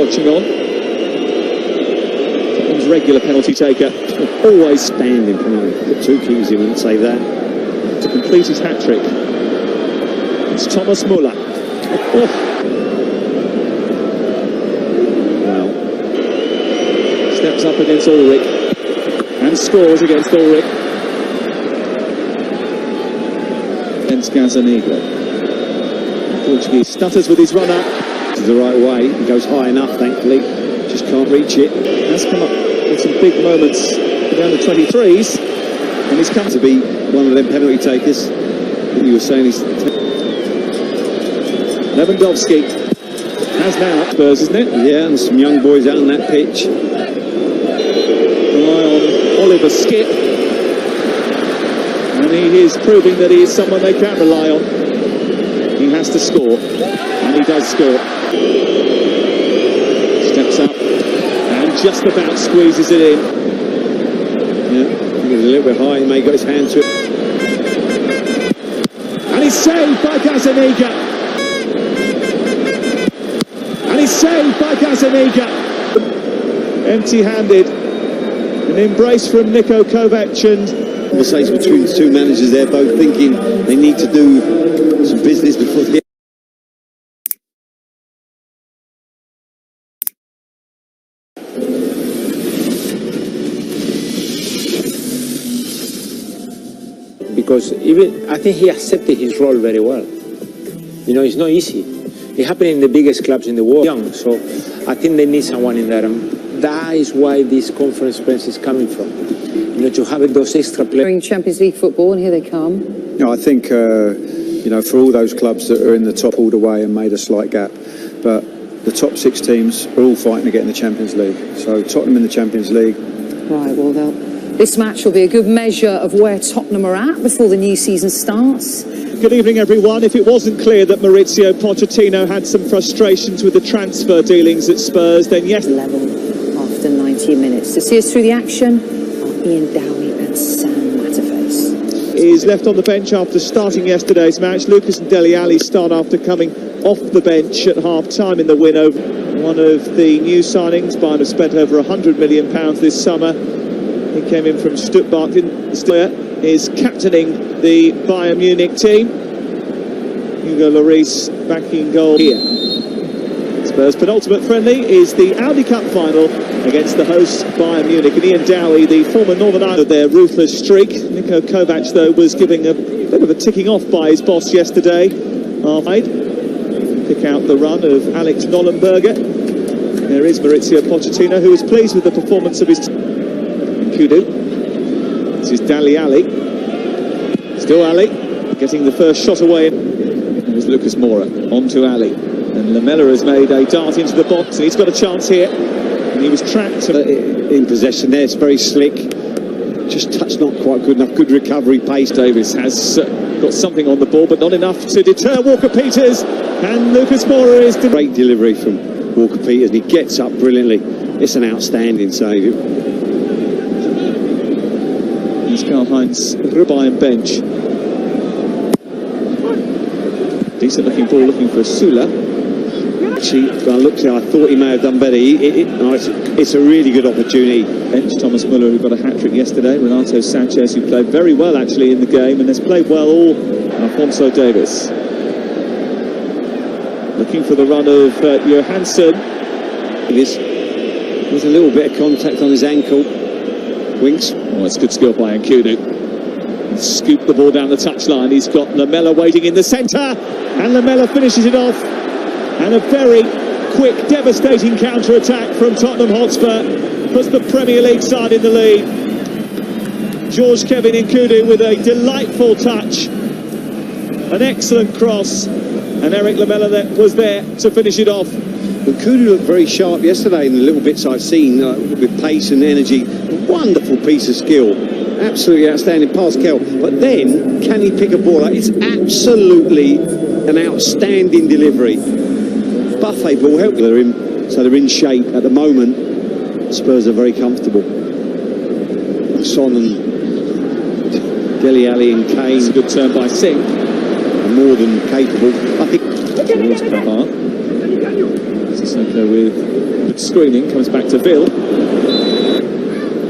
watching on. Tottenham's regular penalty taker. Always standing penalty. Put two keys, he wouldn't say that. To complete his hat-trick. It's Thomas Müller. Oh. Well, steps up against Ulrich and scores against Ulrich. Against Gazzaniga. Portuguese stutters with his run-up. To the right way, he goes high enough, thankfully. Just can't reach it. Has come up with some big moments for the under-23s, and he's come to be one of them penalty takers that you were saying. He's Lewandowski has now Spurs, isn't it? Yeah, and some young boys out on that pitch. Rely on Oliver Skip, and he is proving that he is someone they can rely on. He has to score, and he does score. Steps up and just about squeezes it in. Yeah, he was a little bit high. He may have got his hand to it. And he's saved by Gazzaniga. And he's saved by Gazzaniga. Empty-handed. An embrace from Niko Kovac and... Conversation between the two managers there, both thinking they need to do some business before the... Because even I think he accepted his role very well. You know, it's not easy. It happened in the biggest clubs in the world. Young, so I think they need someone in there, and that is why this conference press is coming from. You know, to have those extra players. Champions League football, and here they come. You know, I think you know, for all those clubs that are in the top all the way and made a slight gap, but the top 6 teams are all fighting to get in the Champions League. So Tottenham in the Champions League. Right, well, this match will be a good measure of where Tottenham are at before the new season starts. Good evening, everyone. If it wasn't clear that Maurizio Pochettino had some frustrations with the transfer dealings at Spurs, then yes... Level after 90 minutes. To see us through the action are Ian Dowie and Sam Matterface. Is left on the bench after starting yesterday's match. Lucas and Dele Alli start after coming off the bench at half-time in the win over one of the new signings. Bayern have spent over £100 million this summer. He came in from Stuttgart. Is captaining the Bayern Munich team. Hugo Lloris back in goal here. Spurs' penultimate friendly is the Audi Cup final against the hosts Bayern Munich. And Ian Dowie, the former Northern Ireland, their ruthless streak. Niko Kovac, though, was giving a bit of a ticking off by his boss yesterday. Pick out the run of Alex Nollenberger. There is Maurizio Pochettino, who is pleased with the performance of his Kudu. This is Dele Alli. Still Alli, getting the first shot away. It was Lucas Moura, on to Alli. And Lamela has made a dart into the box, and he's got a chance here. And he was trapped. In possession there, it's very slick. Just touch not quite good enough. Good recovery pace. Davis has got something on the ball, but not enough to deter Walker-Peters. And Lucas Moura is... Great delivery from Walker-Peters, and he gets up brilliantly. It's an outstanding save. Karl-Heinz Bayern bench. Decent looking ball, looking for Sula. Actually, I looked at it, I thought he may have done better. It's a really good opportunity. Bench Thomas Müller, who got a hat-trick yesterday. Renato Sanchez, who played very well actually in the game and has played well all. Alphonso Davies. Looking for the run of Johansson. There's a little bit of contact on his ankle. Winks. Oh, it's good skill by Nkudu. Scooped the ball down the touchline. He's got Lamela waiting in the centre, and Lamela finishes it off. And a very quick, devastating counter-attack from Tottenham Hotspur puts the Premier League side in the lead. George Kevin Nkudu with a delightful touch, an excellent cross, and Eric Lamela was there to finish it off. Nkudu looked very sharp yesterday in the little bits I've seen, with pace and energy. Wonderful piece of skill, absolutely outstanding pass, Kel. But then, can he pick a ball out? It's absolutely an outstanding delivery. Buffet ball help. So they're in shape at the moment. Spurs are very comfortable. Son and Dele Alli and Kane. It's a good turn by Singh. More than capable. I think. Towards Pavard. Sissoko with good screening, comes back to Bill.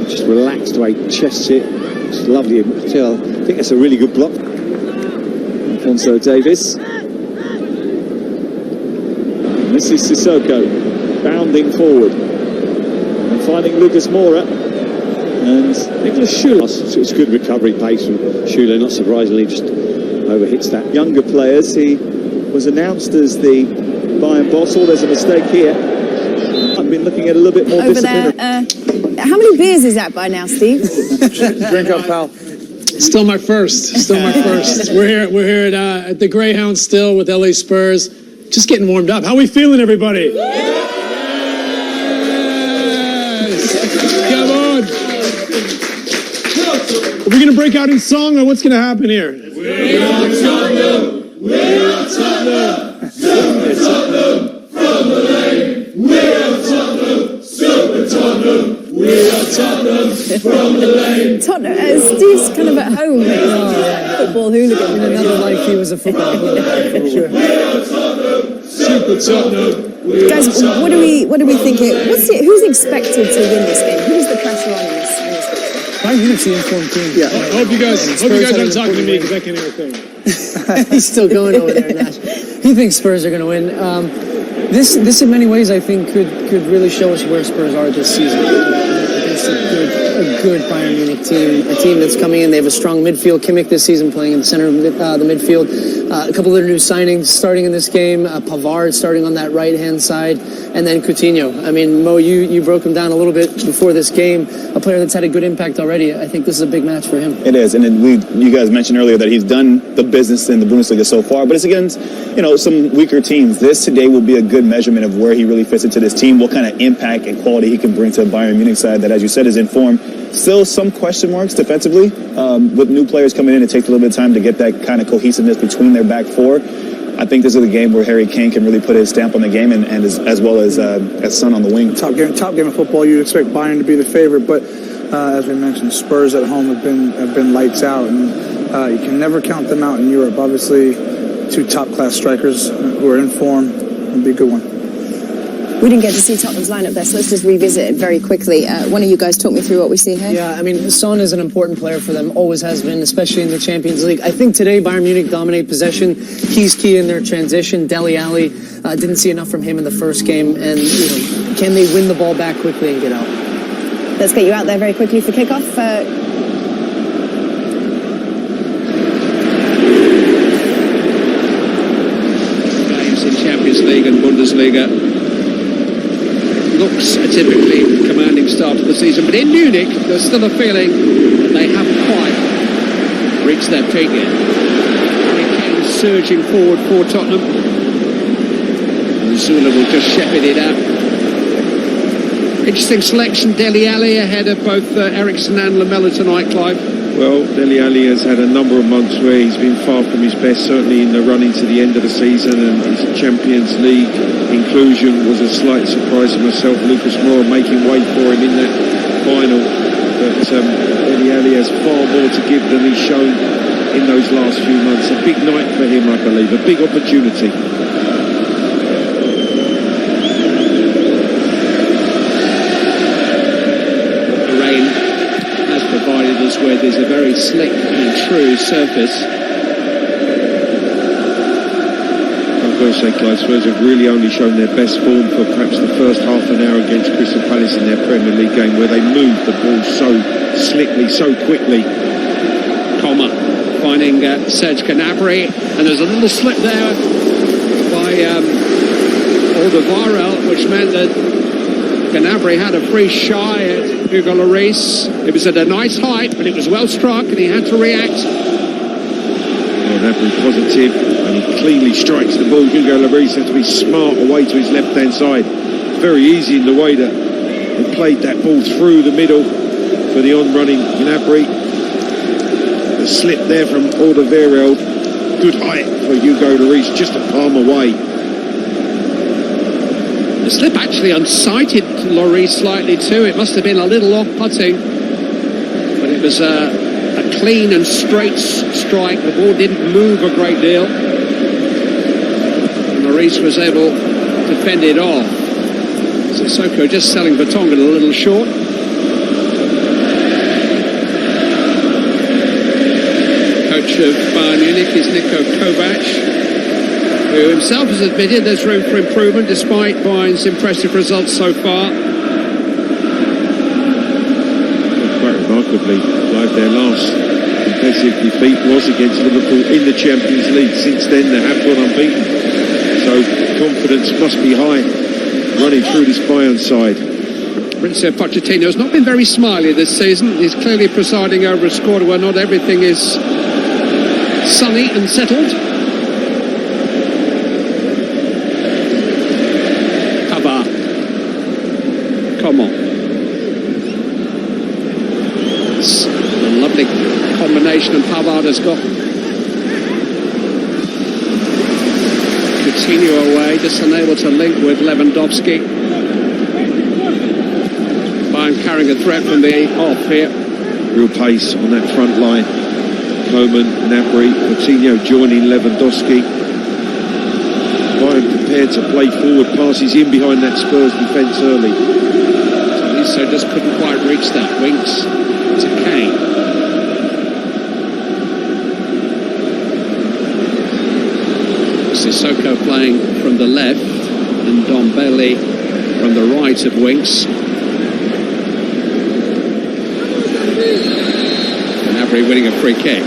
Just relaxed away, chests it. It's lovely. I think that's a really good block. Alphonso Davies. And this is Sissoko bounding forward and finding Lucas Moura and Nicholas Schüller. So it's good recovery pace from Schüller, not surprisingly, just overhits that. Younger players. He was announced as the Bayern boss. Oh, there's a mistake here. I've been looking at a little bit more over discipline. there. How many beers is that by now, Steve? Drink up, pal. Still my first. Still my first. We're here at the Greyhound still with LA Spurs. Just getting warmed up. How we feeling, everybody? Yes. Come on. Are we gonna break out in song, or what's gonna happen here? We are Tottenham. We are Tottenham. Super Tottenham from the lane. We are Tottenham. Super Tottenham. We are Tottenham from the lane. Tottenham. Steve's kind of at home. Football hooligan. In another life, he was a football hooligan. Sure. We are Tottenham. Super Tottenham. Guys, what do we think? Who's expected to win this game? Who's the pressure on in this game? Bayern Munich's the informed team. I hope you guys aren't talking to me because I can't hear a thing. He's still going over there, Nash. He thinks Spurs are going to win. This in many ways, I think, could really show us where Spurs are this season. Against a good Bayern Munich team, a team that's coming in. They have a strong midfield. Kimmich this season playing in the center of the midfield. A couple of their new signings starting in this game. Pavard starting on that right-hand side, and then Coutinho. I mean, Mo, you broke him down a little bit before this game. A player that's had a good impact already. I think this is a big match for him. It is, and then you guys mentioned earlier that he's done the business in the Bundesliga so far, but it's against some weaker teams. This today will be a good measurement of where he really fits into this team, what kind of impact and quality he can bring to a Bayern Munich side that, as you said, is in form. Still some question marks defensively. With new players coming in, it takes a little bit of time to get that kind of cohesiveness between their back four. I think this is a game where Harry Kane can really put his stamp on the game, and as well as Son on the wing. Top game of football. You expect Bayern to be the favorite, but as we mentioned, Spurs at home have been lights out, and you can never count them out in Europe. Obviously, two top-class strikers who are in form. It'll be a good one. We didn't get to see Tottenham's lineup there, so let's just revisit it very quickly. One of you guys talk me through what we see here. Yeah, I mean, Son is an important player for them, always has been, especially in the Champions League. I think today Bayern Munich dominate possession. He's key in their transition. Dele Alli, didn't see enough from him in the first game, and can they win the ball back quickly and get out? Let's get you out there very quickly for kickoff. Games in Champions League and Bundesliga. Looks a typically commanding start to the season, but in Munich there's still a feeling that they haven't quite reached their peak yet. Harry Kane surging forward for Tottenham, and Zula will just shepherd it out. Interesting selection, Dele Alli ahead of both Eriksen and Lamela tonight, Clive. Well, Dele Alli has had a number of months where he's been far from his best, certainly in the run into the end of the season, and his Champions League inclusion was a slight surprise to myself. Lucas Moura making way for him in that final, but Dele Alli has far more to give than he's shown in those last few months. A big night for him, I believe, a big opportunity. Where there's a very slick and true surface. I've got to say, Clive, Spurs have really only shown their best form for perhaps the first half an hour against Crystal Palace in their Premier League game, where they moved the ball so slickly, so quickly. Comer finding Serge Gnabry, and there's a little slip there by Alderweireld, which meant that Gnabry had a free shy at Hugo Lloris. It was at a nice height, but it was well struck, and he had to react. Gnabry positive, and he cleanly strikes the ball. Hugo Lloris has to be smart away to his left-hand side. Very easy in the way that he played that ball through the middle for the on-running Gnabry. The slip there from Alderweireld. Good height for Hugo Lloris, just a palm away. The slip actually unsighted Lloris slightly too. It must have been a little off-putting, but it was a clean and straight strike. The ball didn't move a great deal. And Lloris was able to fend it off. Sissoko just selling Vertonghen a little short. Coach of Bayern Munich is Niko Kovac, who himself has admitted there's room for improvement despite Bayern's impressive results so far. Quite remarkably, like their last competitive defeat was against Liverpool in the Champions League. Since then, they have gone unbeaten. So confidence must be high running through this Bayern side. Mauricio Pochettino has not been very smiley this season. He's clearly presiding over a squad where not everything is sunny and settled. Pavard. Come on. It's a lovely combination and Pavard has got. Coutinho away, just unable to link with Lewandowski. Bayern carrying a threat from the off here. Real pace on that front line. Coman, Gnabry, Coutinho joining Lewandowski. Bayern prepared to play forward passes in behind that Spurs defence early. So just couldn't quite reach that. Winks to Kane. Sissoko playing from the left and Ndombele from the right of Winks. Gnabry winning a free kick.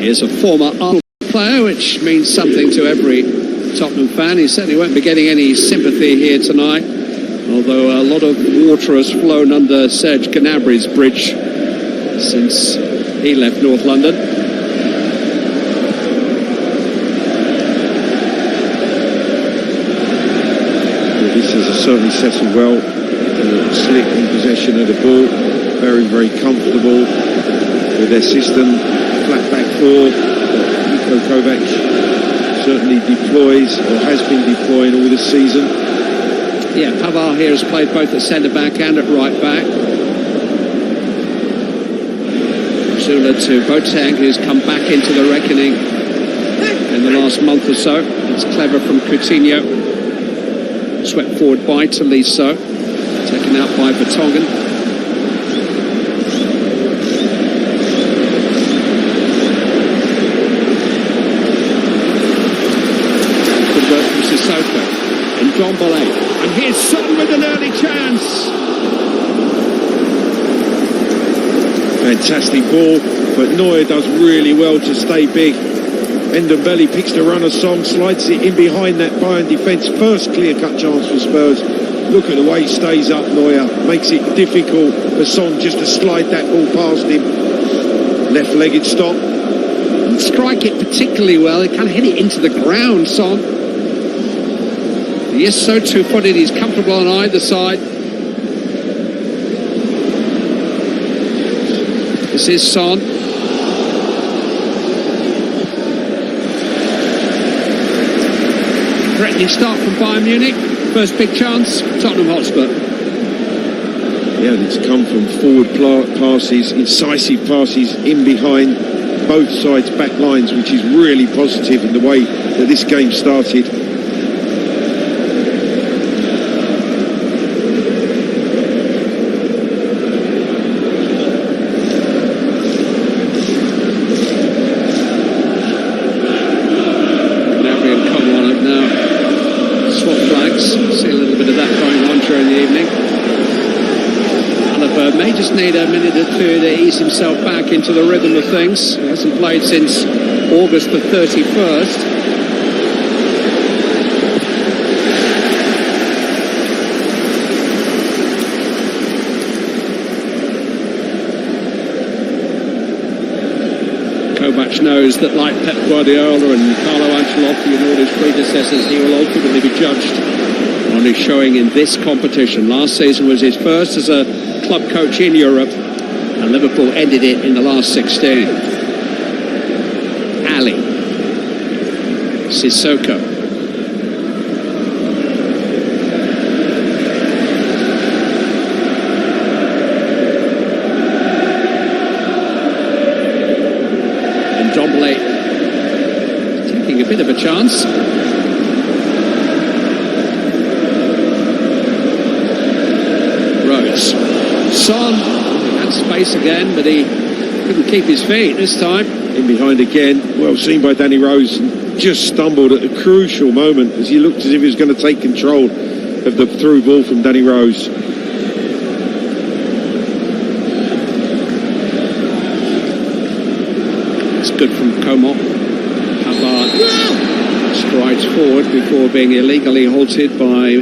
Here's a former Arsenal player, which means something to every Tottenham fan. He certainly won't be getting any sympathy here tonight, although a lot of water has flown under Serge Gnabry's bridge since he left North London. Well, this has certainly settled well. Slick in possession of the ball. Very, very comfortable with their system. Flat back four. Niko Kovac certainly deploys, or has been deploying all this season. Yeah, Pavard here has played both at centre-back and at right-back. Zula to Boateng, who's come back into the reckoning in the last month or so. It's clever from Coutinho. Swept forward by Tolisso. Taken out by Vertonghen. Good work from Sissoko. And Ndombele. And here's Son with an early chance. Fantastic ball, but Neuer does really well to stay big. Ndombele picks the runner, Song slides it in behind that Bayern defence. First clear-cut chance for Spurs. Look at the way he stays up, Neuer. Makes it difficult for Son just to slide that ball past him. Left-legged stop. Didn't strike it particularly well. He kind of hit it into the ground, Son. He is so two-footed, he's comfortable on either side. This is Son. Threatening start from Bayern Munich. First big chance, Tottenham Hotspur. Yeah, it's come from forward passes, incisive passes in behind both sides' back lines, which is really positive in the way that this game started. Need a minute or two to ease himself back into the rhythm of things. He hasn't played since August the 31st. Kovac knows that, like Pep Guardiola and Carlo Ancelotti and all his predecessors, he will ultimately be judged on his showing in this competition. Last season was his first as a club coach in Europe, and Liverpool ended it in the last 16. Ali. Sissoko. a bit of a chance. Rose. Son had space again, but he couldn't keep his feet this time. In behind again, well seen by Danny Rose, just stumbled at a crucial moment as he looked as if he was going to take control of the through ball from Danny Rose. It's good from Coman. Havard strides forward before being illegally halted by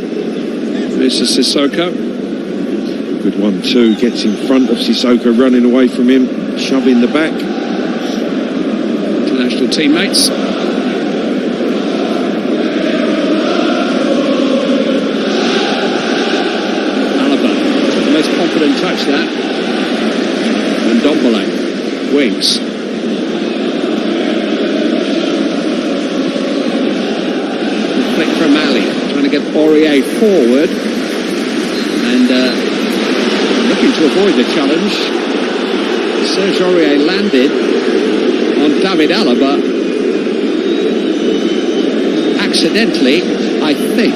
Mr. Sissoko. Good 1-2, gets in front of Sissoko, running away from him, shoving the back. International teammates. Alaba, the most confident touch that. And Ndombele, wings. Flick from Ali, trying to get Aurier forward. And looking to avoid the challenge. Serge Aurier landed on David Alaba accidentally, I think.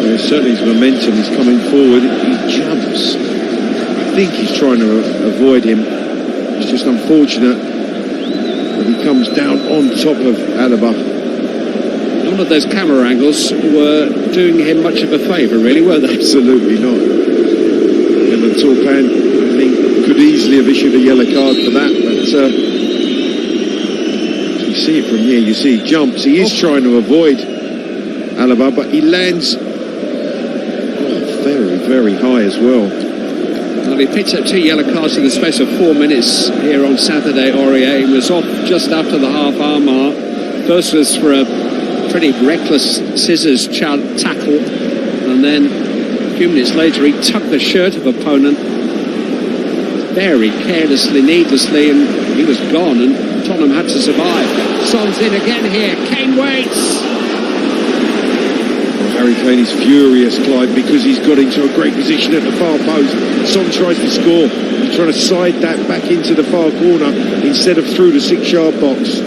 Yeah, certainly his momentum is coming forward. He jumps. I think he's trying to avoid him. It's just unfortunate that he comes down on top of Alaba. None of those camera angles were doing him much of a favour, really, were they? Absolutely not. Evan Turpan, I think, could easily have issued a yellow card for that, but you see it from here, you see he jumps, he is trying to avoid Alaba, but he lands very, very high as well. Well, he picked up 2 yellow cards in the space of 4 minutes here on Saturday, Aurier. He was off just after the half-hour mark. First was for a pretty reckless scissors tackle, and then a few minutes later he tugged the shirt of opponent very carelessly, needlessly, and he was gone, and Tottenham had to survive. Son's in again here. Kane waits. Well, Harry Kane is furious, Clive, because he's got into a great position at the far post. Son tries to score. He's trying to side that back into the far corner instead of through the 6-yard box.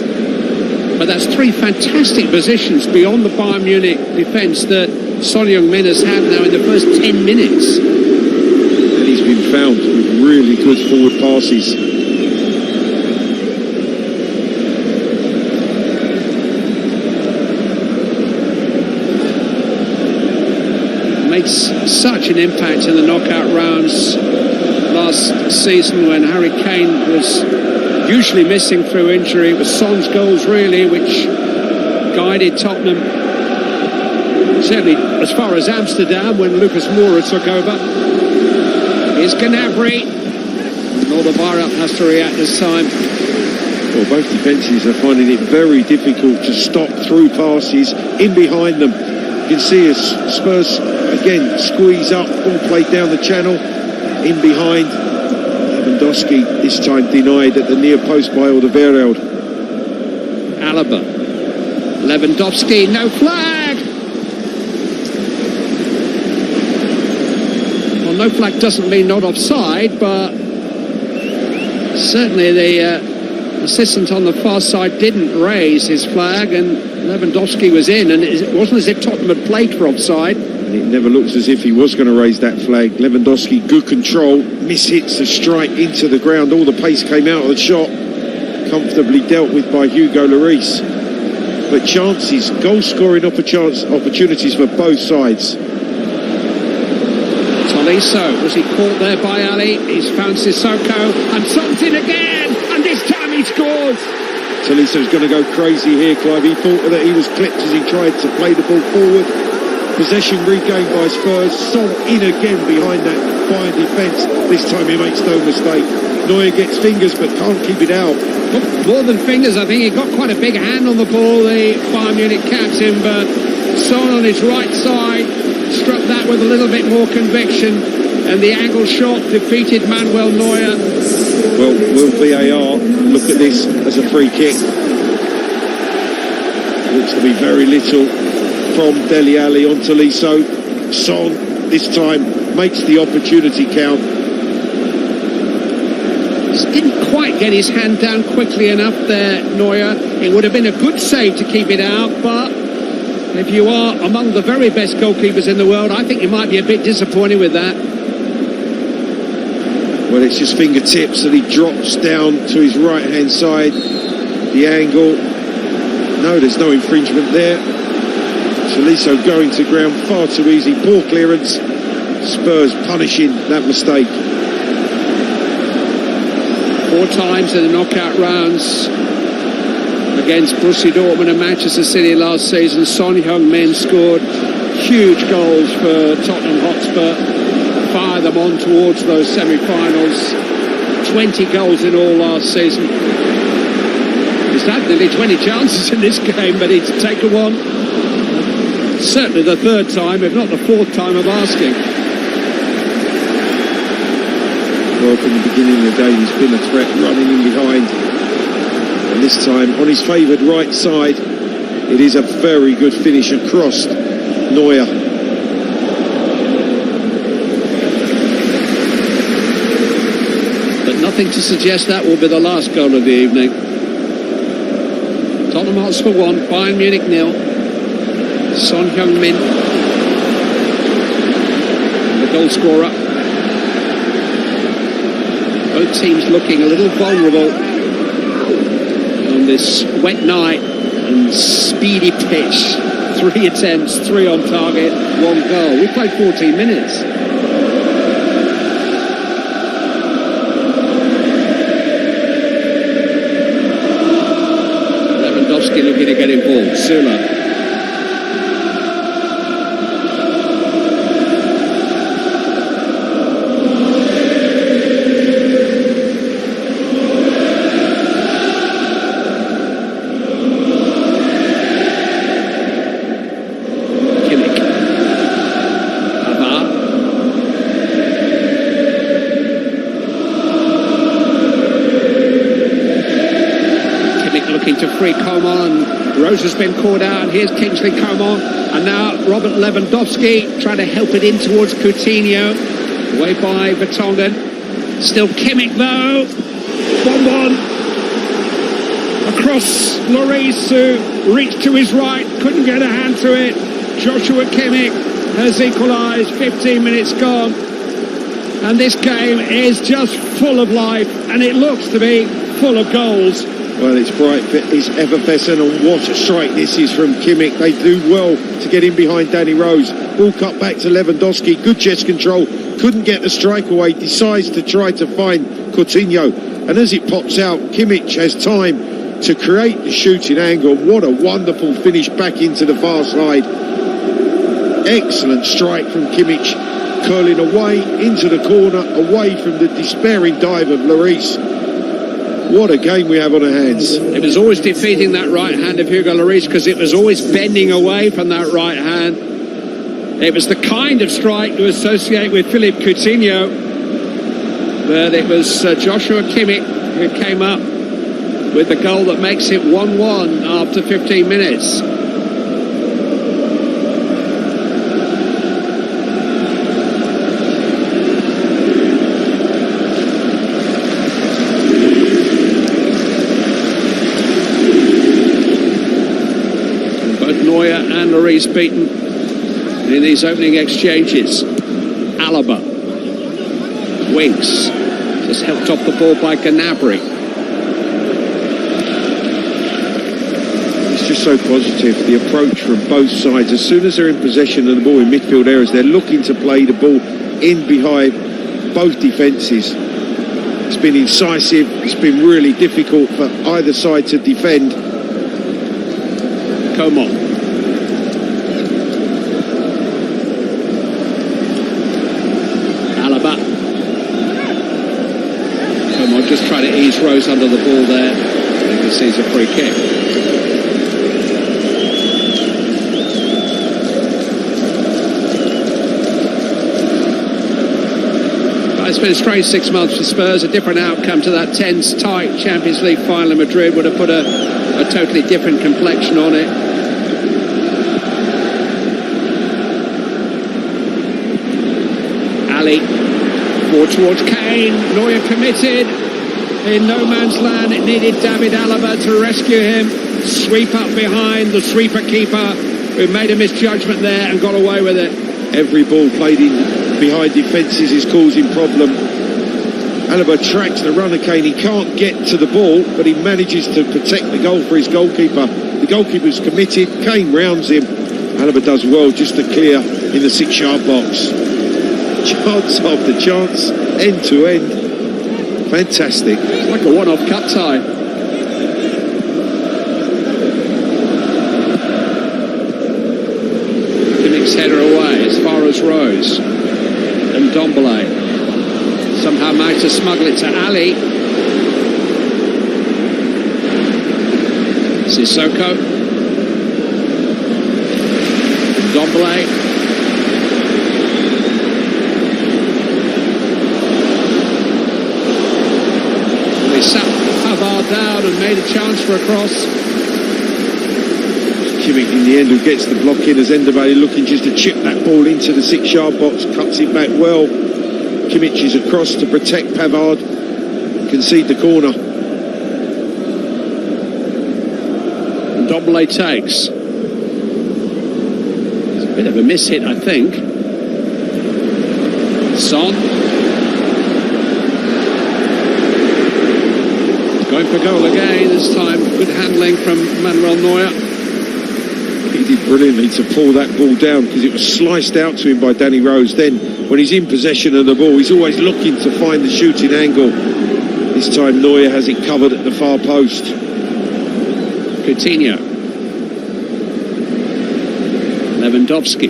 But that's 3 fantastic positions beyond the Bayern Munich defence that Son Heung-min has had now in the first 10 minutes. And he's been found with really good forward passes. Makes such an impact in the knockout rounds last season when Harry Kane was usually missing through injury. It was Son's goals really which guided Tottenham, certainly as far as Amsterdam when Lucas Moura took over. Here's Gnabry. Alderweireld has to react this time. Well, both defences are finding it very difficult to stop through passes in behind them. You can see as Spurs again squeeze up, all played down the channel, in behind. Lewandowski this time denied at the near post by Alderweireld. Alaba. Lewandowski, no flag! Well, no flag doesn't mean not offside, but certainly the assistant on the far side didn't raise his flag, and Lewandowski was in, and it wasn't as if Tottenham had played for offside. And it never looks as if he was going to raise that flag. Lewandowski, good control, mishits the strike into the ground. All the pace came out of the shot, comfortably dealt with by Hugo Lloris. But chances, goal-scoring opportunities for both sides. Tolisso, was he caught there by Ali? He's found Sissoko, and Son's in again, and this time he scores! Toliso's going to go crazy here, Clive. He thought that he was clipped as he tried to play the ball forward. Possession regained by Spurs. Son in again behind that Bayern defence. This time he makes no mistake. Neuer gets fingers but can't keep it out. More than fingers, I think he got quite a big hand on the ball, the Bayern Munich captain, but Son on his right side struck that with a little bit more conviction, and the angle shot defeated Manuel Neuer. Well, will VAR look at this as a free kick? Looks to be very little from Dele Alli on Tolisso. Son this time makes the opportunity count. Just didn't quite get his hand down quickly enough there, Neuer. It would have been a good save to keep it out, but if you are among the very best goalkeepers in the world, I think you might be a bit disappointed with that. Well, it's just fingertips that he drops down to his right-hand side. The angle. No, there's no infringement there. Chaliso going to ground far too easy. Poor clearance. Spurs punishing that mistake. 4 times in the knockout rounds against Borussia Dortmund and Manchester City last season, Son Heung-min scored huge goals for Tottenham Hotspur, fire them on towards those semi-finals. 20 goals in all last season. He's had nearly 20 chances in this game, but he's taken one. Certainly the 3rd time, if not the 4th time of asking. Well, from the beginning of the game, he's been a threat running in behind. And this time, on his favoured right side, it is a very good finish across Neuer. But nothing to suggest that will be the last goal of the evening. Tottenham Hotspur 1, Bayern Munich 0. Son Heung-min, the goal scorer. Both teams looking a little vulnerable on this wet night and speedy pitch. 3 attempts, 3 on target, 1 goal. We played 14 minutes. Lewandowski looking to get involved. Sula. Free Coman, Rose has been caught out, and here's Kingsley Coman, and now Robert Lewandowski trying to help it in towards Coutinho, away by Vertonghen, still Kimmich though, 1-1, across Lloris, who reached to his right, couldn't get a hand to it. Joshua Kimmich has equalised, 15 minutes gone, and this game is just full of life, and it looks to be full of goals. Well, it's bright, it's effervescent, and what a strike this is from Kimmich. They do well to get in behind Danny Rose. Ball cut back to Lewandowski, good chest control, couldn't get the strike away, decides to try to find Coutinho. And as it pops out, Kimmich has time to create the shooting angle. What a wonderful finish back into the far side. Excellent strike from Kimmich, curling away into the corner, away from the despairing dive of Lloris. What a game we have on our hands. It was always defeating that right hand of Hugo Lloris because it was always bending away from that right hand. It was the kind of strike to associate with Philippe Coutinho. But it was Joshua Kimmich who came up with the goal that makes it 1-1 after 15 minutes. And Lloris beaten in these opening exchanges. Alaba, Winks, just helped off the ball by Gnabry. It's just so positive, the approach from both sides. As soon as they're in possession of the ball in midfield areas, they're looking to play the ball in behind both defences. It's been incisive, it's been really difficult for either side to defend. Coman. Just try to ease Rose under the ball there. You can see it's a free kick. But it's been a strange 6 months for Spurs. A different outcome to that tense, tight Champions League final in Madrid would have put a totally different complexion on it. Ali, forward towards Kane. Neuer committed. in no man's land. It needed David Alaba to rescue him. Sweep up behind the sweeper keeper, who made a misjudgment there and got away with it. Every ball played in behind defences is causing problem. Alaba tracks the runner, Kane. He can't get to the ball, but he manages to protect the goal for his goalkeeper. The goalkeeper's committed. Kane rounds him. Alaba does well just to clear in the 6-yard box. Chance after chance, end to end. Fantastic. It's like a one-off cup tie. Kimmich's header away as far as Rose. And Ndombele somehow managed to smuggle it to Ali. Sissoko. Ndombele. They sat Pavard down and made a chance for a cross. Kimmich in the end who gets the block in as Ndombele looking just to chip that ball into the 6-yard box, cuts it back well. Kimmich is across to protect Pavard, concede the corner. Ndombele takes. It's a bit of a miss hit, I think. Son. Going for goal again, this time good handling from Manuel Neuer. He did brilliantly to pull that ball down because it was sliced out to him by Danny Rose. Then when he's in possession of the ball, he's always looking to find the shooting angle. This time Neuer has it covered at the far post. Coutinho. Lewandowski.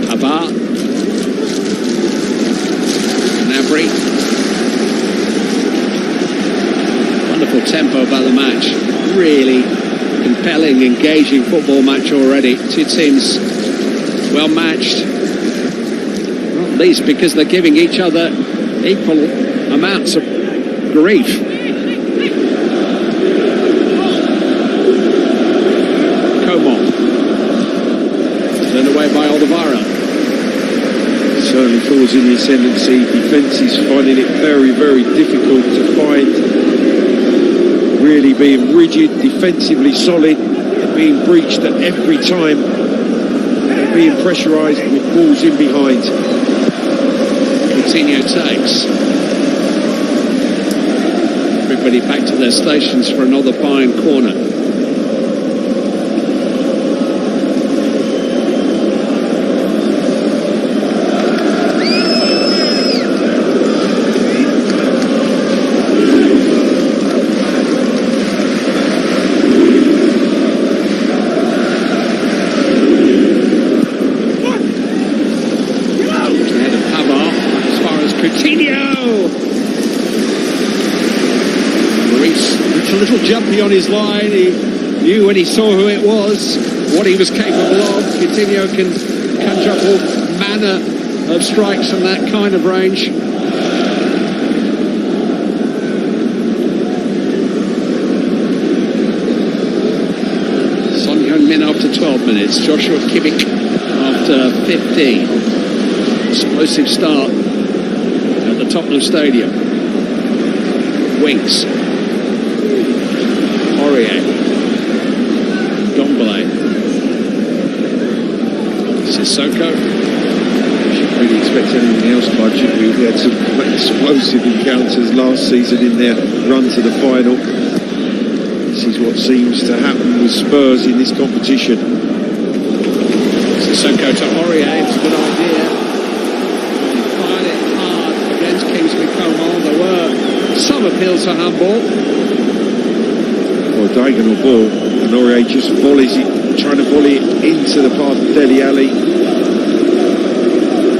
Pavard. Gnabry. Wonderful tempo about the match. Really compelling, engaging football match already. Two teams well matched. Not least because they're giving each other equal amounts of grief. Coman. Turned away by Alderweireld. Certainly falls in the ascendancy. Defence is finding it very, very difficult to find. Really being rigid, defensively solid, and being breached at every time. They're being pressurised with balls in behind. Coutinho takes. Everybody back to their stations for another Bayern corner. Jumpy on his line, he knew when he saw who it was, what he was capable of. Coutinho can conjure up all manner of strikes from that kind of range. Son Heung-min after 12 minutes, Joshua Kimmich after 15. Explosive start at the Tottenham Stadium. Winks. Ndombele. Sissoko. Shouldn't really expect anything else, Clive, should we? We had some explosive encounters last season in their run to the final. This is what seems to happen with Spurs in this competition. Sissoko to Aurier, it's a good idea. He fired it hard against Kingsley Coman. There were some appeals for handball. Or diagonal ball, and Aurier just volleys it, trying to volley it into the path of Dele Alli.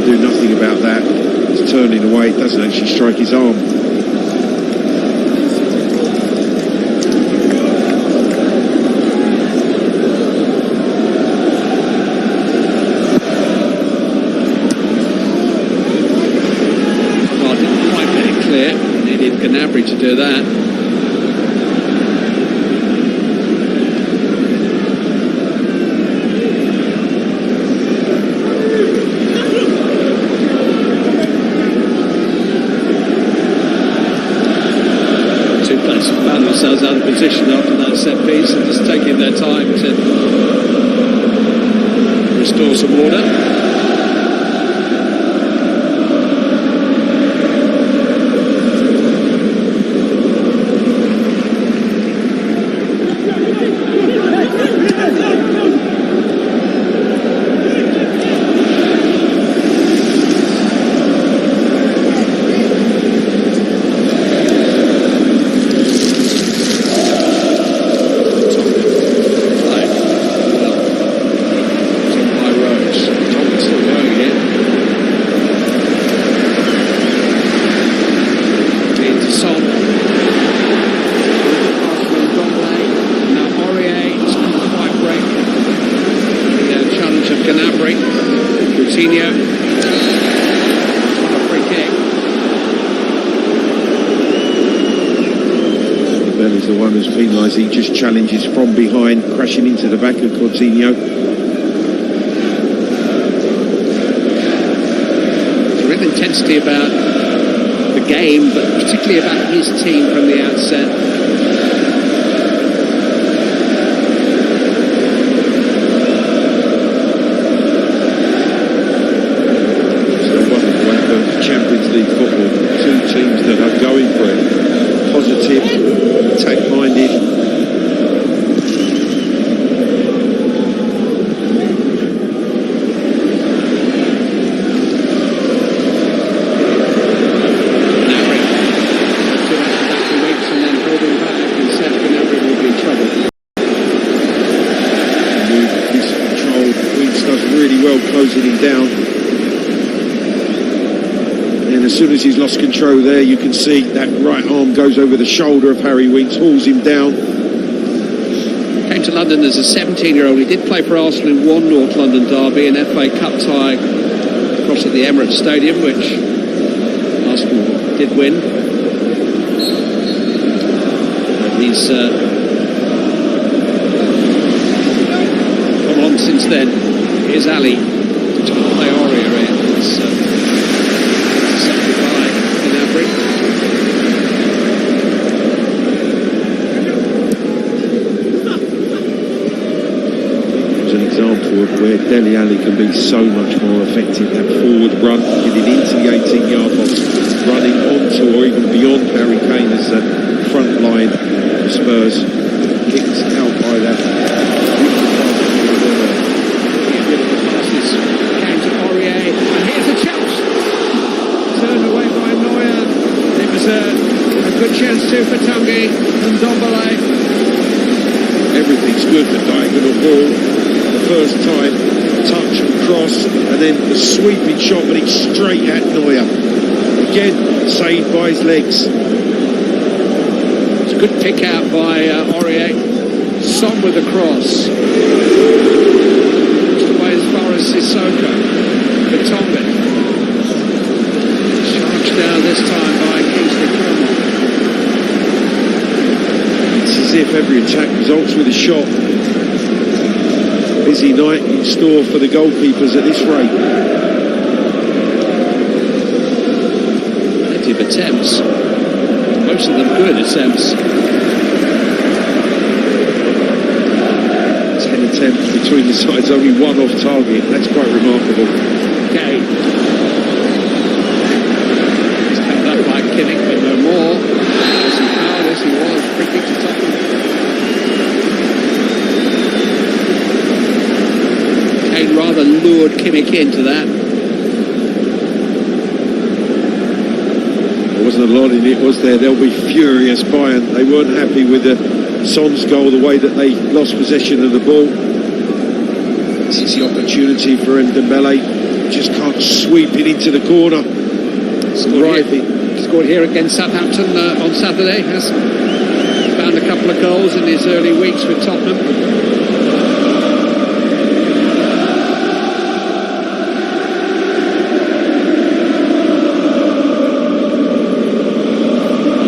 Do nothing about that. It's turning away, it doesn't actually strike his arm. Well, didn't quite get it clear. Needed Gnabry to do that. players found themselves out of position after that set piece and just taking their time to restore some order. He just challenges from behind, crashing into the back of Coutinho. There's a real intensity about the game, but particularly about his team from the outset. It's the one of Champions League football. Two teams that are going for it. Positive, attack-minded. Closing him down, and as soon as he's lost control there, you can see that right arm goes over the shoulder of Harry Winks, hauls him down. Came to London as a 17-year-old. He did play for Arsenal in one North London derby, an FA Cup tie across at the Emirates Stadium, which Arsenal did win. And he's come on since then. Here's Ali to play Aurier in. It's by Gnabry. It's an example of where Dele Alli can be so much more effective. That forward run, getting into the 18-yard box, running onto or even beyond Harry Kane as the front line for Spurs. Kicked out by that. Came to Aurier, and here's a chance. Turned away by Neuer. It was a good chance too for Tanguy and Ndombele. Everything's good for diagonal ball. The first time, touch and cross, and then the sweeping shot, but it's straight at Neuer. Again, saved by his legs. It's a good pick out by Aurier. Son with the cross. As far as Sissoko, Vertonghen. Charged down this time by Kingsley Coman. It's as if every attack results with a shot. Busy night in store for the goalkeepers at this rate. Plenty of attempts. Most of them good attempts. 10 attempts between the sides, only one off target. That's quite remarkable. Okay. He's held up by Kinnick, but no more. Was he fouled? Yes, he was. Free kick to Tottenham. Kane rather lured Kinnick into that. There wasn't a lot in it, was there? They'll be furious, Bayern. They weren't happy with the Son's goal, the way that they lost possession of the ball. This is the opportunity for Ndombele. Just can't sweep it into the corner. Scored here against Southampton on Saturday. Has found a couple of goals in his early weeks with Tottenham.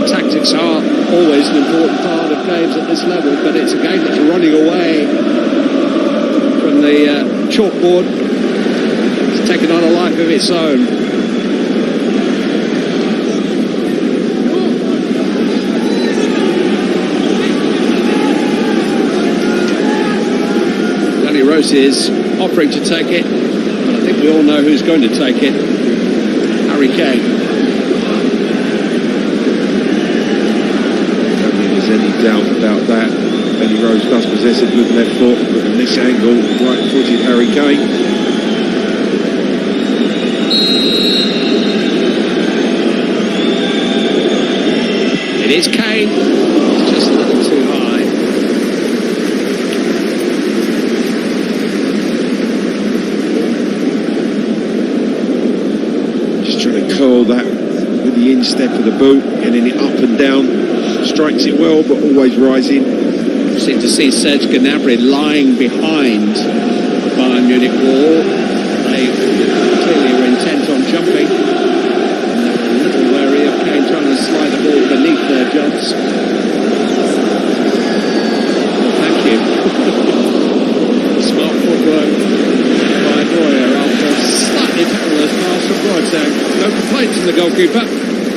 Tactics are always an important part of games at this level, but it's a game that's running away from the chalkboard. It's taken on a life of its own. roses, offering to take it. But I think we all know who's going to take it. Harry Kane. I don't think there's any doubt about that. Danny Rose does possess a good left foot, but in this angle, right-footed Harry Kane. It is Kane. It's just a little too high. Just trying to curl that with the instep of the boot, getting it up and down. Strikes it well, but always rising. Seem to see Serge Gnabry lying behind the Bayern Munich wall. They clearly were intent on jumping. And they were a little wary of Kane trying to slide the ball beneath their jumps. Well, thank you. Smart footwork by Neuer after a slightly perilous pass from Boateng. No complaints from the goalkeeper.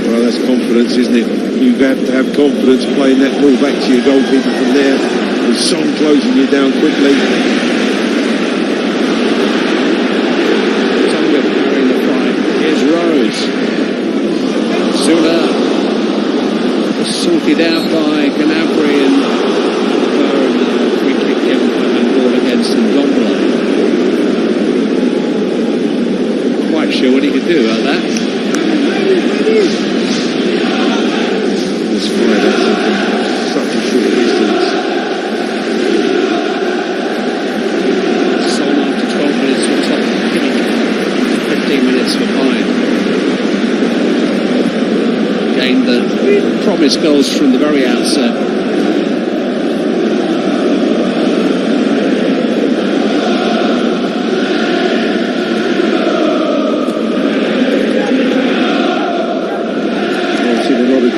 Well, that's confidence, isn't it? You have to have confidence playing that ball back to your goalkeeper from there. With Son closing you down quickly. Tottenham carrying the fight. Here's Rose. Zula. Sorted out by Gnabry and free kick given for handball against Ndombele. Quite sure what he could do about that. It's fired at such a short distance. Son after 12 minutes for Tottenham, 15 minutes for Bayern. Again, the promised goals from the very outset.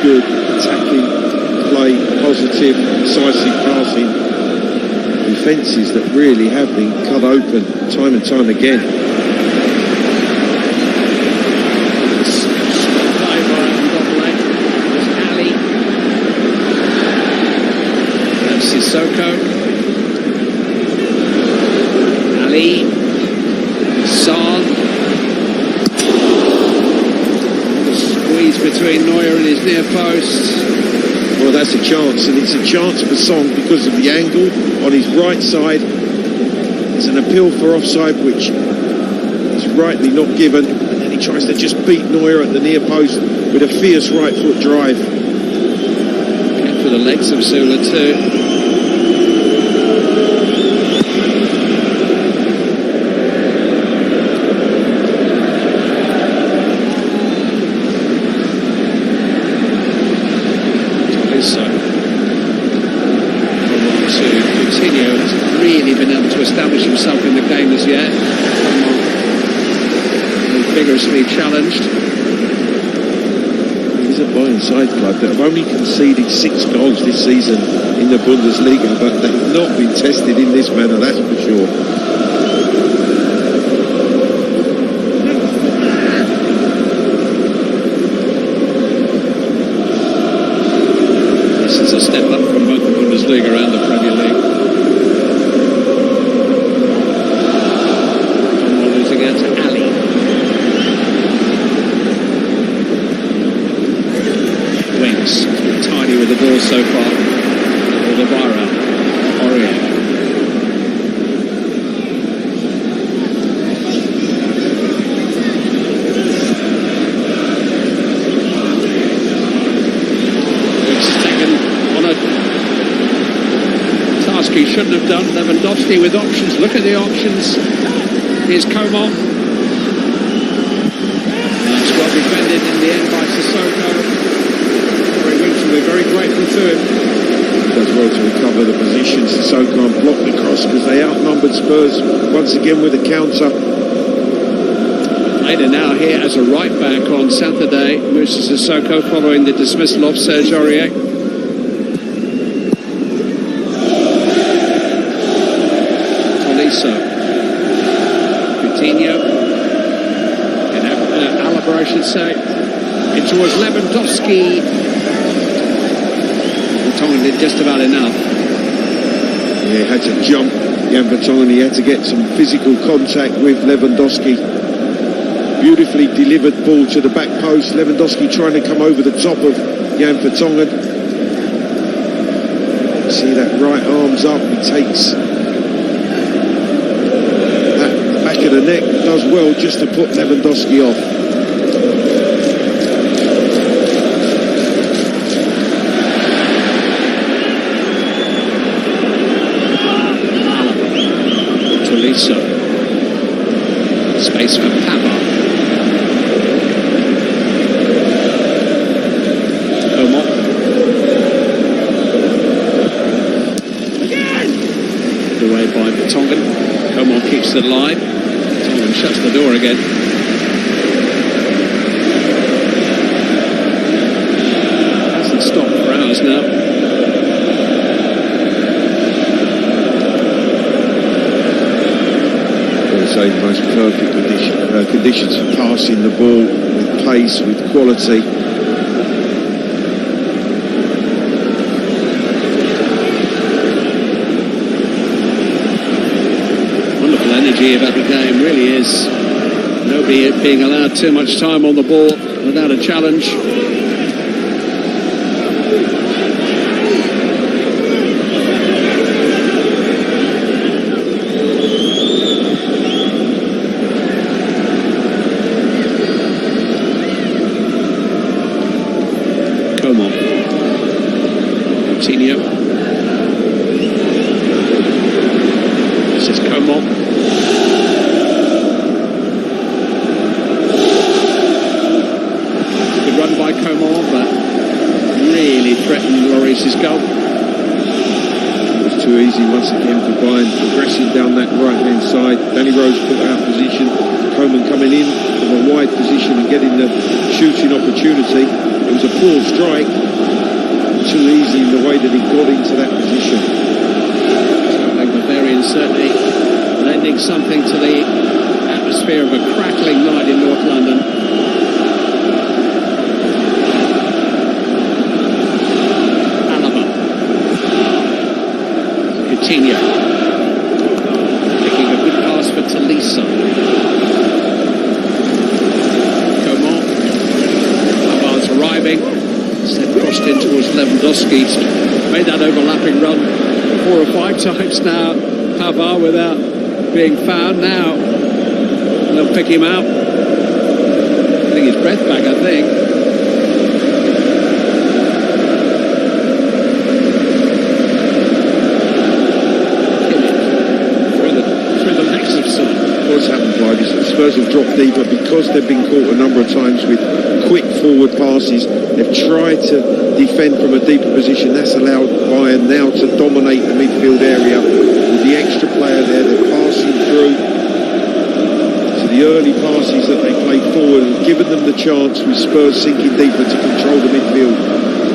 Good attacking play, positive, decisive passing. Defences that really have been cut open time and time again. Sissoko. Ali. Son. Between Neuer and his near post. Well, that's a chance, and it's a chance for Son because of the angle on his right side. It's an appeal for offside, which is rightly not given, and then he tries to just beat Neuer at the near post with a fierce right foot drive. Came for the legs of Zula too. Establish himself in the game as yet. Vigorously challenged. He's a Bayern side club that have only conceded 6 goals this season in the Bundesliga, but they've not been tested in this manner, that's for sure. This is a step up from both the Bundesliga and the Premier League. Tiny with the ball so far. Oliveira, Aurier. It's taken on a task he shouldn't have done. Lewandowski with options. Look at the options. Here's Coman. That's well defended in the end by Sissoko. We're very grateful to him. He does well to recover the position. Sissoko can't block the cross because they outnumbered Spurs once again with a counter. Later now here as a right back on Saturday, Moussa Sissoko following the dismissal of Serge Aurier. Tolisso. Coutinho. Alaba, I should say. In towards Lewandowski. Tongan did just about enough. He had to jump, Jan Vertonghen. He had to get some physical contact with Lewandowski. Beautifully delivered ball to the back post. Lewandowski trying to come over the top of Jan Vertonghen. See that right arm's up. He takes that back of the neck. Does well just to put Lewandowski off. Tolisso. Space for Pavard. Omar. Away by Vertonghen. Omar keeps it alive. Vertonghen shuts the door again. Hasn't stopped for hours now. Say most perfect conditions for passing the ball with pace, with quality. Wonderful energy about the game, really is. Nobody being allowed too much time on the ball without a challenge. Coutinho. This is Coman. Good run by Coman, but really threatened Lloris's goal. It was too easy once again for Bayern, progressing down that right-hand side. Danny Rose put out of position. Coman coming in from a wide position and getting the shooting opportunity. It was a poor strike. Too easy in the way that he got into that position. So like Bavarian certainly lending something to the atmosphere of a crackling night in North London. Alaba. Coutinho. Making a good pass for Tolisso. Coman. Pavard's arriving. Instead crossed in towards Lewandowski. Made that overlapping run 4 or 5 times now. Pavard without being found. Now they'll pick him out. Getting his breath back, I think. Through the legs of some. What's happened, Clive, is that Spurs have dropped deeper because they've been caught a number of times with quick forward passes. They've tried to defend from a deeper position. That's allowed Bayern now to dominate the midfield area. With the extra player there, they're passing through to the early passes that they played forward and given them the chance with Spurs sinking deeper to control the midfield.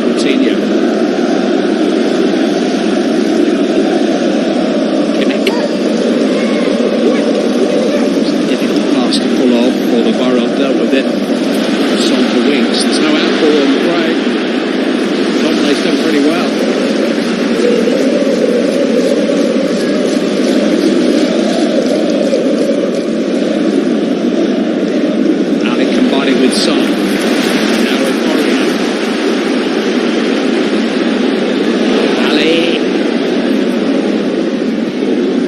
Coutinho. Dealt with it. Song for wings. There's no outball on the break. Dominate's done pretty well. Ali combining with Son. Now with Borja. Ali.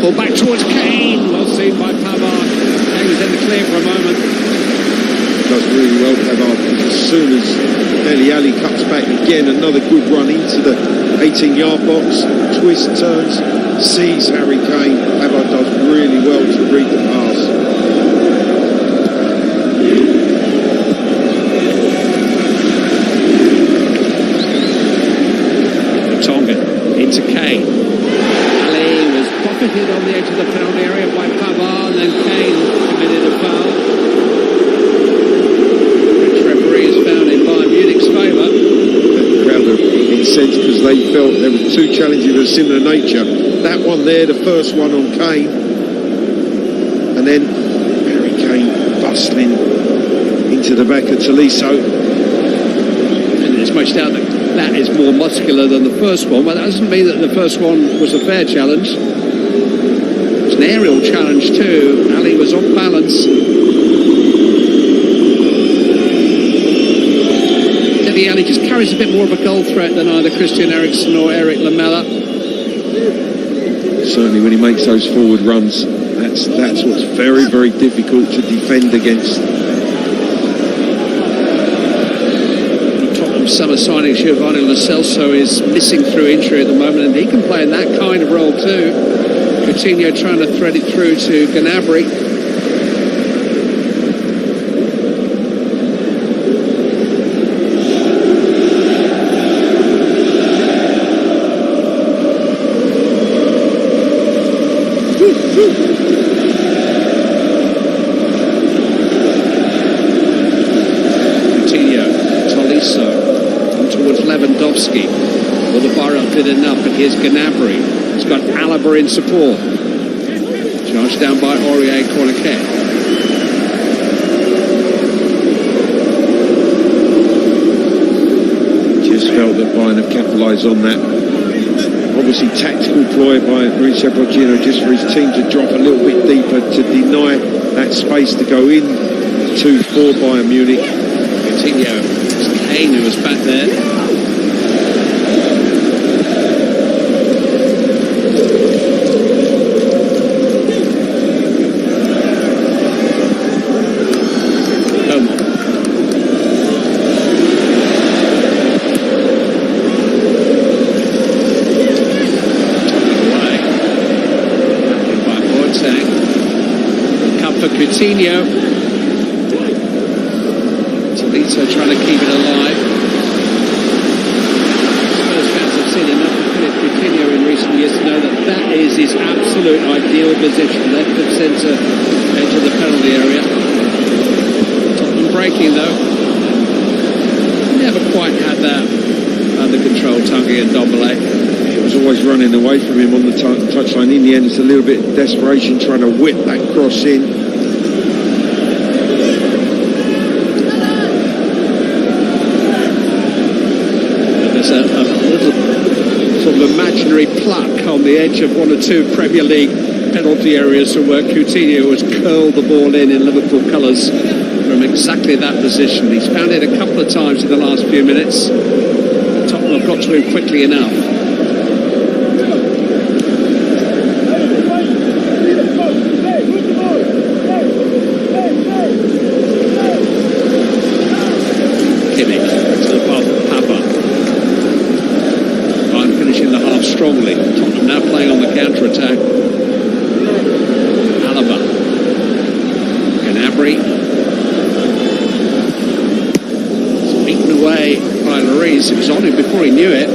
Pull back towards Kane. Well seen by Pavard. Kane was in the clear for a moment. Does really well, Pavard, because as soon as Dele Alli cuts back again, another good run into the 18-yard box, twist, turns, sees Harry Kane. Pavard does really well to read the pass. Vertonghen into Kane. Ali was buffeted on the edge of the penalty area by Pavard, and then Kane committed a foul. Incensed because they felt there were 2 challenges of a similar nature. That one there, the first one on Kane, and then Harry Kane bustling into the back of Tolisso. And it's most out that that is more muscular than the first one, but that doesn't mean that the first one was a fair challenge. It's an aerial challenge too. Ali was off balance. Dele Alli just carries a bit more of a goal threat than either Christian Eriksen or Eric Lamela. Certainly when he makes those forward runs, that's what's very, very difficult to defend against. Tottenham summer signing Giovanni Lo Celso is missing through injury at the moment, and he can play in that kind of role too. Coutinho trying to thread it through to Gnabry. Well, the bar up did enough, but here's Gnabry. He's got Alaba in support. Charged down by Aurier, corner kick. Just felt that Bayern have capitalised on that. Obviously tactical ploy by Mauricio Pochettino just for his team to drop a little bit deeper to deny that space to go in to for Bayern Munich. Coutinho, it's Kane who was back there. Coutinho. Tolito trying to keep it alive. Spurs fans have seen enough of Philip Coutinho in recent years to know that that is his absolute ideal position, left of centre, edge of the penalty area. Tottenham breaking though. Never quite had that under control, Tanguy and Ndombele. It was always running away from him on the touchline. In the end, it's a little bit of desperation trying to whip that cross in. There's a little sort of imaginary pluck on the edge of one or two Premier League penalty areas from where Coutinho has curled the ball in Liverpool colours from exactly that position. He's found it a couple of times in the last few minutes. Tottenham have got to him quickly enough. Strongly. Tottenham now playing on the counter-attack. Alaba. Gnabry. It's beaten away by Lloris. It was on him before he knew it.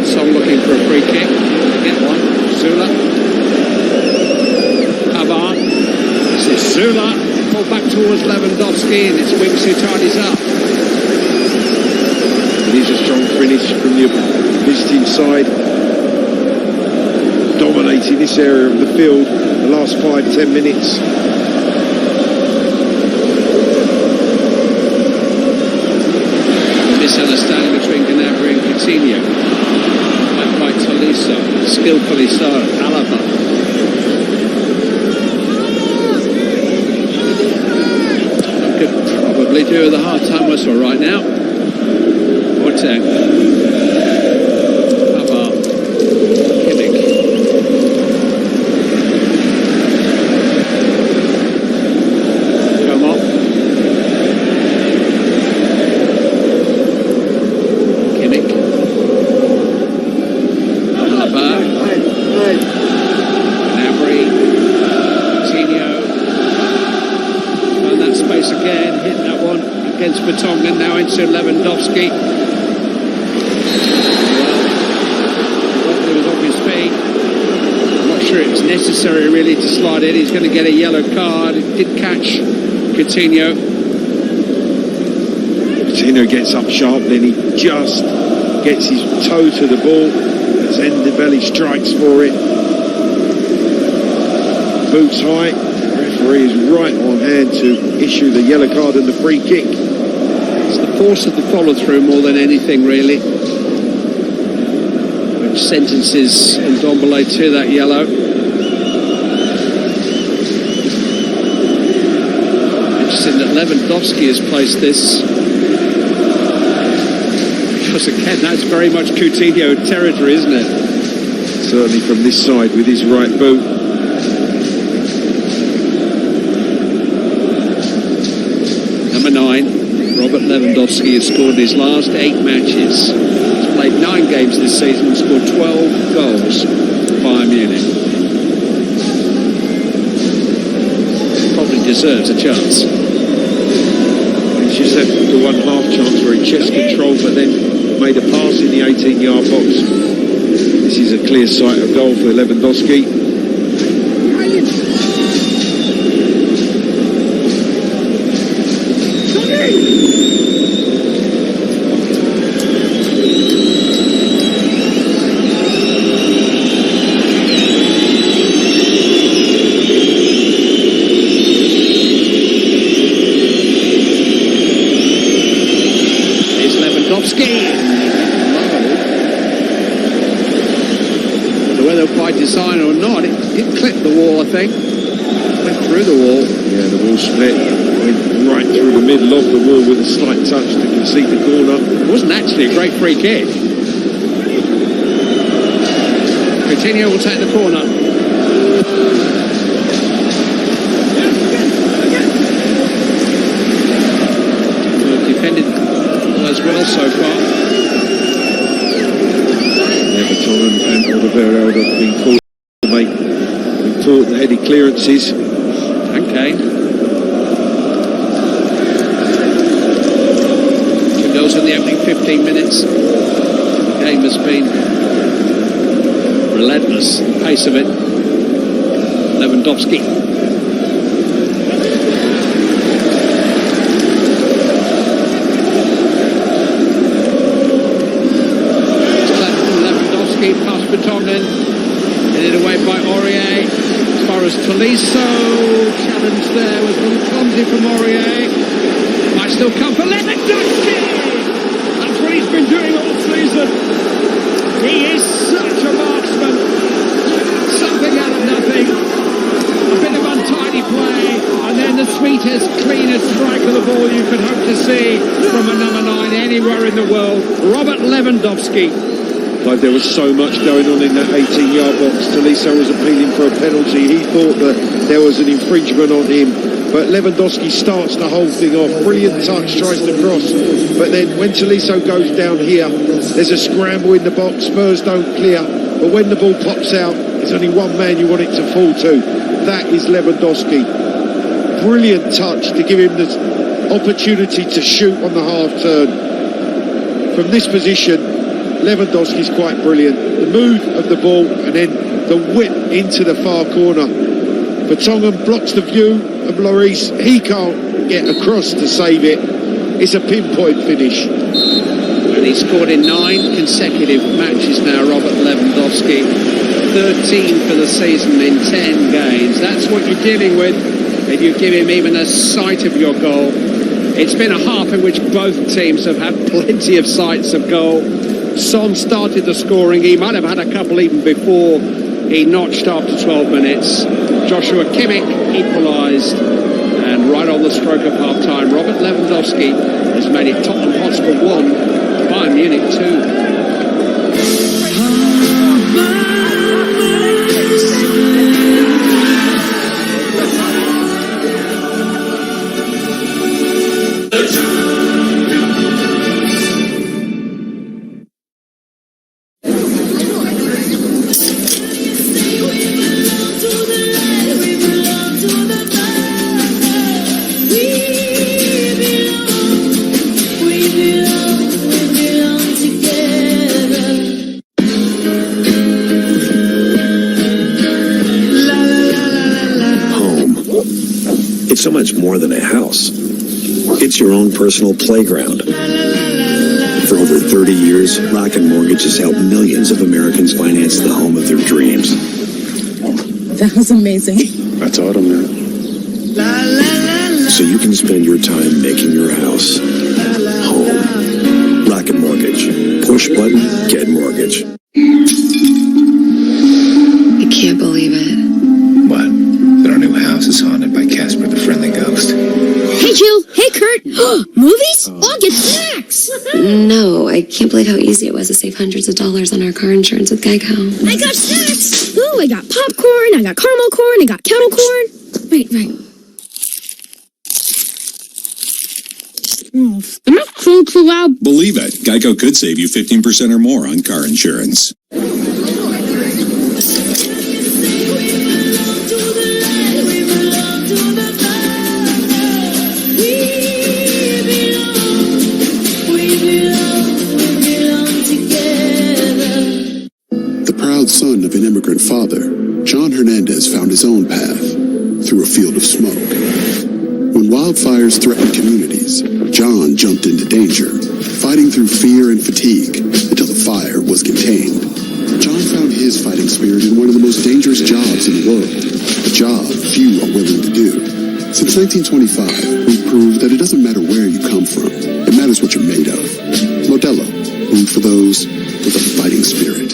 Son looking for a free kick. Get one. Zula. Pavard. This is Zula. Pulled back towards Lewandowski, and it's Winks who tidies up. It is a strong finish from the visiting side, dominating this area of the field the last 5-10 minutes. Misunderstanding between Gnabry and Coutinho. Back by Tolisso, skillfully so. Alaba. Could probably do with a half-time whistle right now. Boateng. Vertonghen now into Lewandowski. Well, he was off his feet. I'm not sure it was necessary really to slide in. He's going to get a yellow card. He did catch Coutinho. Coutinho gets up sharp, then he just gets his toe to the ball as Ndombele strikes for it. Boots high. The referee is right on hand to issue the yellow card and the free kick. It's the force of the follow-through more than anything, really. Which sentences Ndombele to that yellow. Interesting that Lewandowski has placed this. Because again, that's very much Coutinho territory, isn't it? Certainly from this side with his right boot. Number 9, Robert Lewandowski has scored his last 8 matches. He's played 9 games this season and scored 12 goals for Bayern Munich. Probably deserves a chance. He's just had the one half chance where he chest controlled but then made a pass in the 18-yard box. This is a clear sight of goal for Lewandowski. It's Lewandowski. Whether by design or not, it clipped the wall, I think. Went through the wall. Yeah, the wall split. Went right through the middle of the wall with a slight touch to concede the corner. It wasn't actually a great free kick. Coutinho will take the corner. Well, defended as well so far. Tottenham and Alderweireld have been called to make important heady clearances. Okay. 2 goals in the opening 15 minutes. The game has been relentless, the pace of it. Lewandowski. Past Vertonghen, headed away by Aurier. As far as Tolisso, challenge there was a little clumsy from Aurier. Might still come for Lewandowski. That's what he's been doing all season. He is such a marksman. Something out of nothing. A bit of untidy play, and then the sweetest, cleanest strike of the ball you could hope to see from a number 9 anywhere in the world. Robert Lewandowski. Like there was so much going on in that 18-yard box. Tolisso was appealing for a penalty. He thought that there was an infringement on him. But Lewandowski starts the whole thing off. Brilliant touch, tries to cross. But then when Tolisso goes down here, there's a scramble in the box. Spurs don't clear. But when the ball pops out, there's only one man you want it to fall to. That is Lewandowski. Brilliant touch to give him the opportunity to shoot on the half turn. From this position, Lewandowski's quite brilliant. The move of the ball and then the whip into the far corner. Vertonghen blocks the view of Lloris. He can't get across to save it. It's a pinpoint finish. And he's scored in 9 consecutive matches now, Robert Lewandowski. 13 for the season in 10 games. That's what you're dealing with if you give him even a sight of your goal. It's been a half in which both teams have had plenty of sights of goal. Son started the scoring. He might have had a couple even before he notched after 12 minutes. Joshua Kimmich equalised. And right on the stroke of half-time, Robert Lewandowski has made it Tottenham Hotspur 1, Bayern Munich 2. So much more than a house. It's your own personal playground. For over 30 years, Rocket Mortgage has helped millions of Americans finance the home of their dreams. That was amazing. I taught them that. so you can spend your time making your house home. Rocket Mortgage. Push button, get mortgage. I can't believe it. What? That our new house is haunted by Casper the Friendly Ghost. Hey, Jill. Hey, Kurt. Movies? I'll get snacks. No, I can't believe how easy it was to save hundreds of dollars on our car insurance with Geico. I got snacks. Ooh, I got popcorn. I got caramel corn. I got kettle corn. Right. Am I too loud? Believe it. Geico could save you 15% or more on car insurance. The proud son of an immigrant father, John Hernandez found his own path through a field of smoke. When wildfires threatened communities, John jumped into danger, fighting through fear and fatigue until the fire was contained. John found his fighting spirit in one of the most dangerous jobs in the world, a job few are willing to do. Since 1925, we've proved that it doesn't matter where you come from, it matters what you're made of. Modelo, brewed for those with a fighting spirit.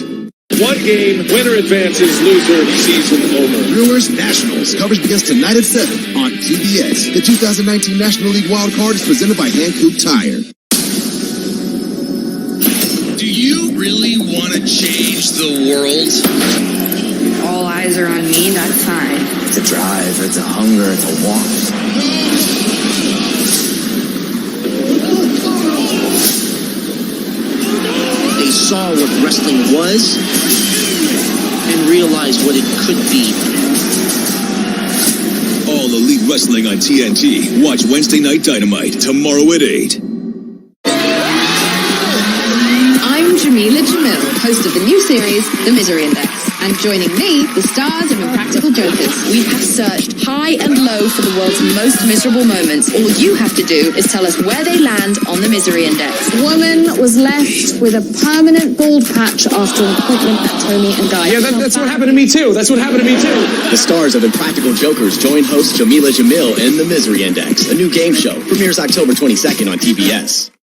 One game, winner advances, loser, season over. Brewers Nationals. Coverage begins tonight at 7 on TBS. The 2019 National League Wild Card is presented by Hankook Tire. Do you really want to change the world? All eyes are on me, that's fine. It's a drive, it's a hunger, it's a want. They saw what wrestling was and realized what it could be. All Elite Wrestling on TNT. Watch Wednesday Night Dynamite tomorrow at 8. I'm Jamila Jamil, host of the new series, The Misery Index. And joining me, the stars of Impractical Jokers. We have searched high and low for the world's most miserable moments. All you have to do is tell us where they land on the Misery Index. Woman was left with a permanent bald patch after an appointment at Tony and Guy. Yeah, that's what happened to me too. That's what happened to me too. The stars of Impractical Jokers join host Jamila Jamil in The Misery Index, a new game show. Premieres October 22nd on TBS.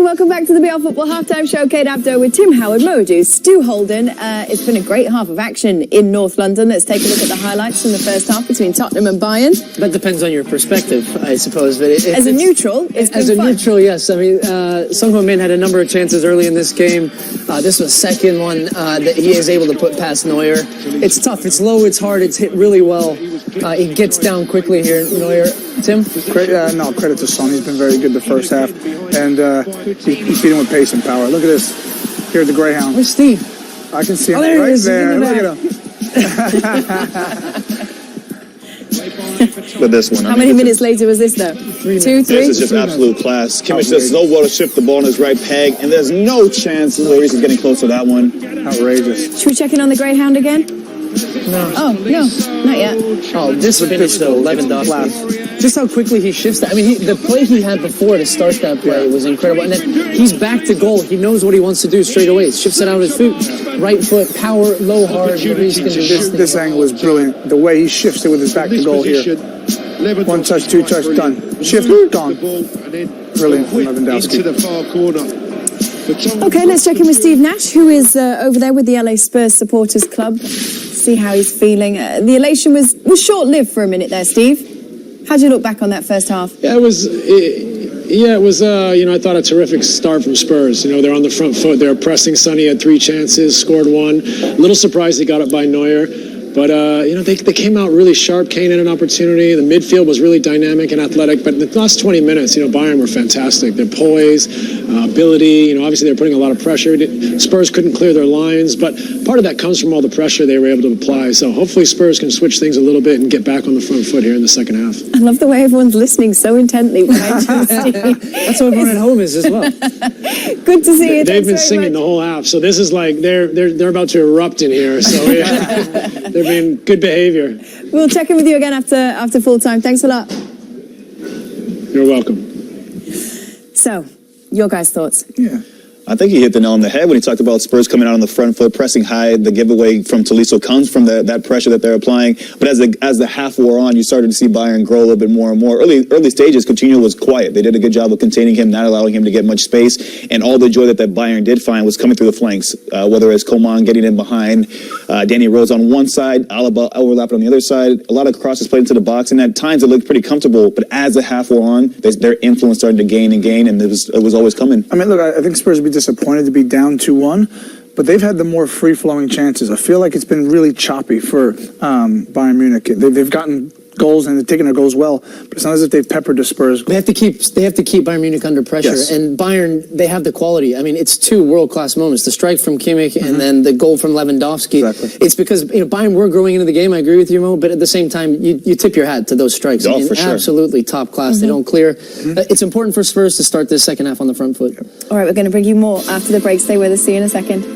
Welcome back to the BR Football Halftime Show. Kate Abdo with Tim Howard, Moju, Stu Holden. It's been a great half of action in North London. Let's take a look at the highlights from the first half between Tottenham and Bayern. That depends on your perspective, I suppose. But as a neutral, it's been fun. Neutral, yes. I mean, Sung Ho Min had a number of chances early in this game. This was second one that he is able to put past Neuer. It's tough. It's low. It's hard. It's hit really well. He gets down quickly here, Neuer. Tim? Credit to Son. He's been very good the first half. And he's beating with pace and power. Look at this. Here at the Greyhound. Where's Steve? I can see him there right he is. there. Look at him. But this one. How many minutes later was this, though? 2, 3? This is just absolute class. Kimmich does no well to shift the ball in his right peg, and there's no chance Lloris is getting close to that one. Outrageous. Should we check in on the Greyhound again? No. Oh, no, not yet. Oh, this finish, though, Lewandowski. Just how quickly he shifts that. I mean, the play he had before to start that play was incredible. And then he's back to goal. He knows what he wants to do straight away. He shifts it out of his foot. Right foot, power, low, hard. This angle is brilliant. The way he shifts it with his back to goal here. 1 touch, 2 touch, done. Shift, gone. Brilliant from Lewandowski. Okay, let's check in with Steve Nash, who is over there with the LA Spurs Supporters Club. See how he's feeling. The elation was short-lived for a minute there, Steve. How'd you look back on that first half? Yeah, it was. I thought a terrific start from Spurs. They're on the front foot. They were pressing. Sonny had 3 chances, scored 1. A little surprised he got it by Neuer. But, they came out really sharp. Kane had an opportunity. The midfield was really dynamic and athletic. But in the last 20 minutes, Bayern were fantastic. Their poise, ability, obviously they were putting a lot of pressure. Spurs couldn't clear their lines. But part of that comes from all the pressure they were able to apply. So hopefully Spurs can switch things a little bit and get back on the front foot here in the second half. I love the way everyone's listening so intently. That's what everyone at home is as well. Good to see you. They've been singing the whole half. So this is like they're about to erupt in here. So they're being good behavior. We'll check in with you again after full time. Thanks a lot. You're welcome. So, your guys' thoughts? Yeah. I think he hit the nail on the head when he talked about Spurs coming out on the front foot, pressing high. The giveaway from Tolisso comes from that pressure that they're applying. But as the half wore on, you started to see Bayern grow a little bit more and more. Early stages, Coutinho was quiet. They did a good job of containing him, not allowing him to get much space. And all the joy that Bayern did find was coming through the flanks, whether it's Coman getting in behind, Danny Rose on one side, Alaba overlapping on the other side. A lot of crosses played into the box, and at times it looked pretty comfortable. But as the half wore on, their influence started to gain, and it was always coming. I mean, look, I think Spurs would be disappointed to be down 2-1, but they've had the more free-flowing chances. I feel like it's been really choppy for Bayern Munich. They've gotten goals and they're taking their goals well, but it's not as if they've peppered the Spurs. They have to keep Bayern Munich under pressure, Yes. and Bayern, they have the quality. I mean, it's two world-class moments: the strike from Kimmich and then the goal from Lewandowski. Exactly. It's because Bayern were growing into the game. I agree with you, Mo, but at the same time, you tip your hat to those strikes. Oh, for sure. Absolutely top class. They don't clear. It's important for Spurs to start this second half on the front foot. All right, we're going to bring you more after the break. Stay with us. See you in a second.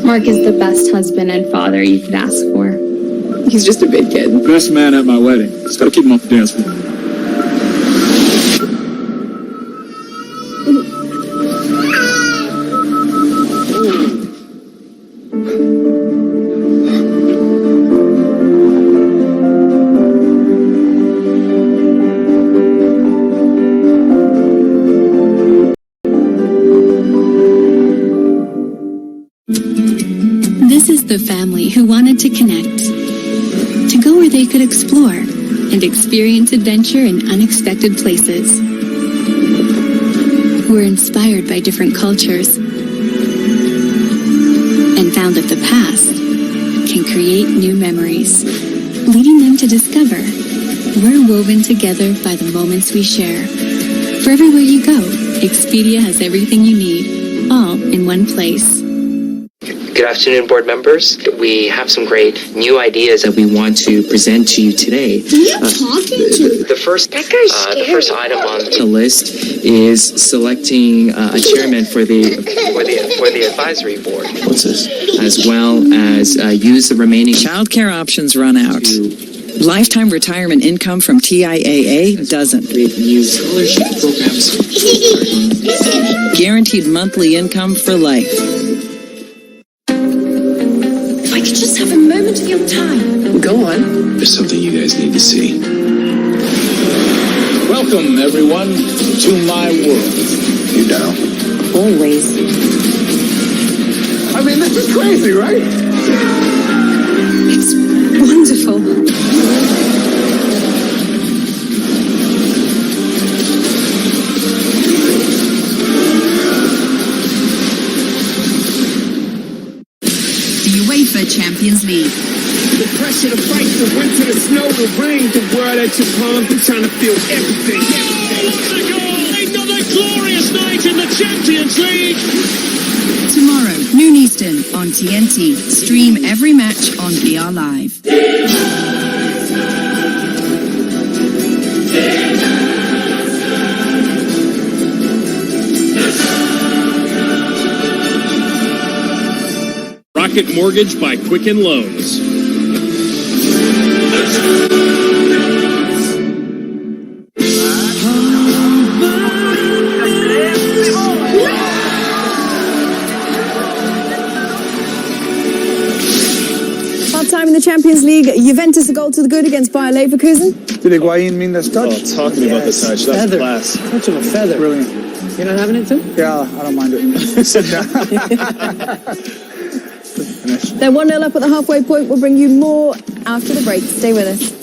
Mark is the best husband and father you could ask for. He's just a big kid. Best man at my wedding. Just gotta keep him off the dance floor. This is the family who wanted to connect, to go where they could explore and experience adventure in unexpected places. Who were inspired by different cultures and found that the past can create new memories, leading them to discover we're woven together by the moments we share. For everywhere you go, Expedia has everything you need, all in one place. Good afternoon, board members. We have some great new ideas that we want to present to you today. Who are you talking to? The first item on the list is selecting a chairman for the advisory board. What's this? As well as use the remaining childcare options run out. Lifetime retirement income from TIAA doesn't. Use scholarship programs. Guaranteed monthly income for life. If I could just have a moment of your time. Go on. There's something you guys need to see. Welcome, everyone, to my world. You down? Always. I mean, this is crazy, right? It's wonderful. The UEFA Champions League. The pressure, the fight, the winter, the snow, the rain, the world at your palms, I'm trying to feel everything. Oh, what a goal! Another glorious night in the Champions League! Tomorrow, noon Eastern on TNT. Stream every match on VR Live. Rocket Mortgage by Quicken Loans. Half-time in the Champions League. Juventus a goal to the good against Bayer Leverkusen. Did Higuain mean that's touch? Oh, talking about the touch. That's Feather. class. Touch of a feather. Brilliant. You're not having it too? Yeah, I don't mind it. Sit down. They're 1-0 up at the halfway point. We'll bring you more after the break. Stay with us.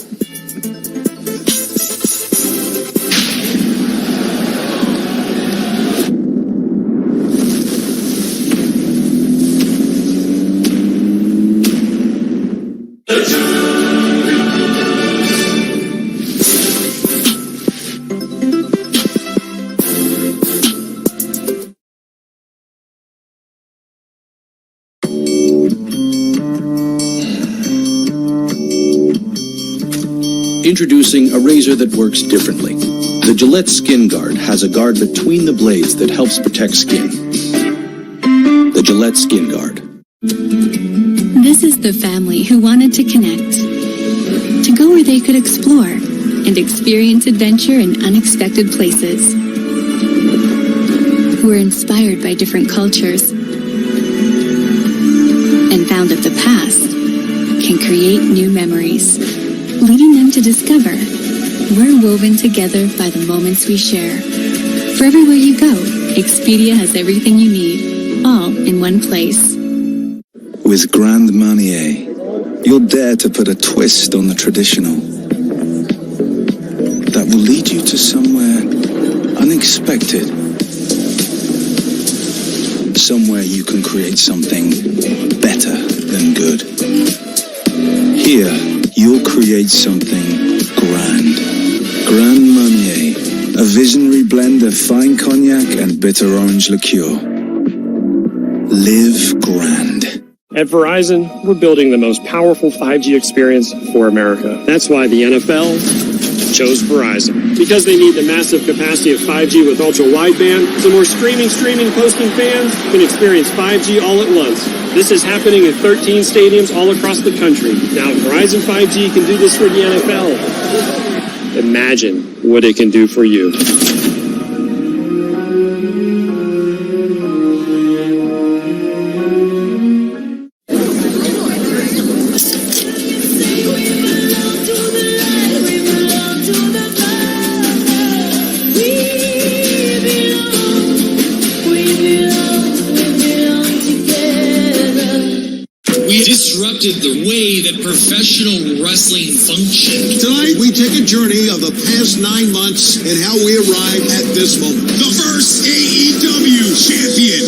Introducing a razor that works differently. The Gillette Skin Guard has a guard between the blades that helps protect skin. The Gillette Skin Guard. This is the family who wanted to connect, to go where they could explore and experience adventure in unexpected places, who were inspired by different cultures and found that the past can create new memories, leading them to discover we're woven together by the moments we share. For everywhere you go, Expedia has everything you need, all in one place. With Grand Marnier, you'll dare to put a twist on the traditional. That will lead you to somewhere unexpected. Somewhere you can create something better than good. Here, you'll create something grand. Grand Marnier, a visionary blend of fine cognac and bitter orange liqueur. Live grand. At Verizon, we're building the most powerful 5G experience for America. That's why the NFL chose Verizon. Because they need the massive capacity of 5G with ultra-wideband, so more streaming, posting fans can experience 5G all at once. This is happening in 13 stadiums all across the country. Now, Verizon 5G can do this for the NFL. Imagine what it can do for you. Disrupted the way that professional wrestling functioned. Tonight, we take a journey of the past 9 months and how we arrived at this moment. The first AEW champion.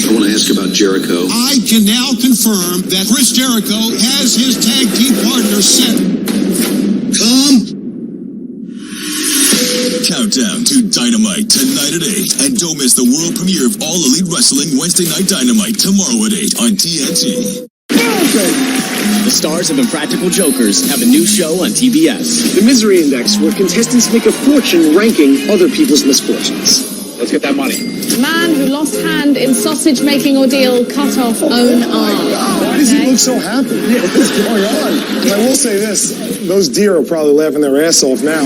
I want to ask about Jericho. I can now confirm that Chris Jericho has his tag team partner set. Countdown to Dynamite tonight at 8. And don't miss the world premiere of All Elite Wrestling Wednesday Night Dynamite tomorrow at 8 on TNT. The stars of Impractical Jokers have a new show on TBS. The Misery Index, where contestants make a fortune ranking other people's misfortunes. Let's get that money. Man who lost hand in sausage-making ordeal cut off own arm. Why does he look so happy? What is going on? I will say this, those deer are probably laughing their ass off now.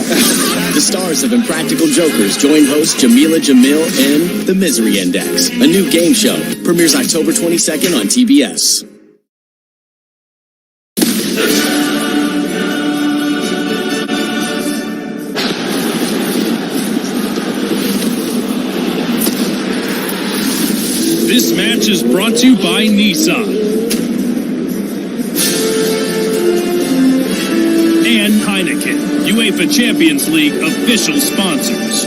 The stars of Impractical Jokers join host Jamila Jamil in The Misery Index, a new game show. Premieres October 22nd on TBS. This match is brought to you by Nissan and Heineken, UEFA Champions League official sponsors.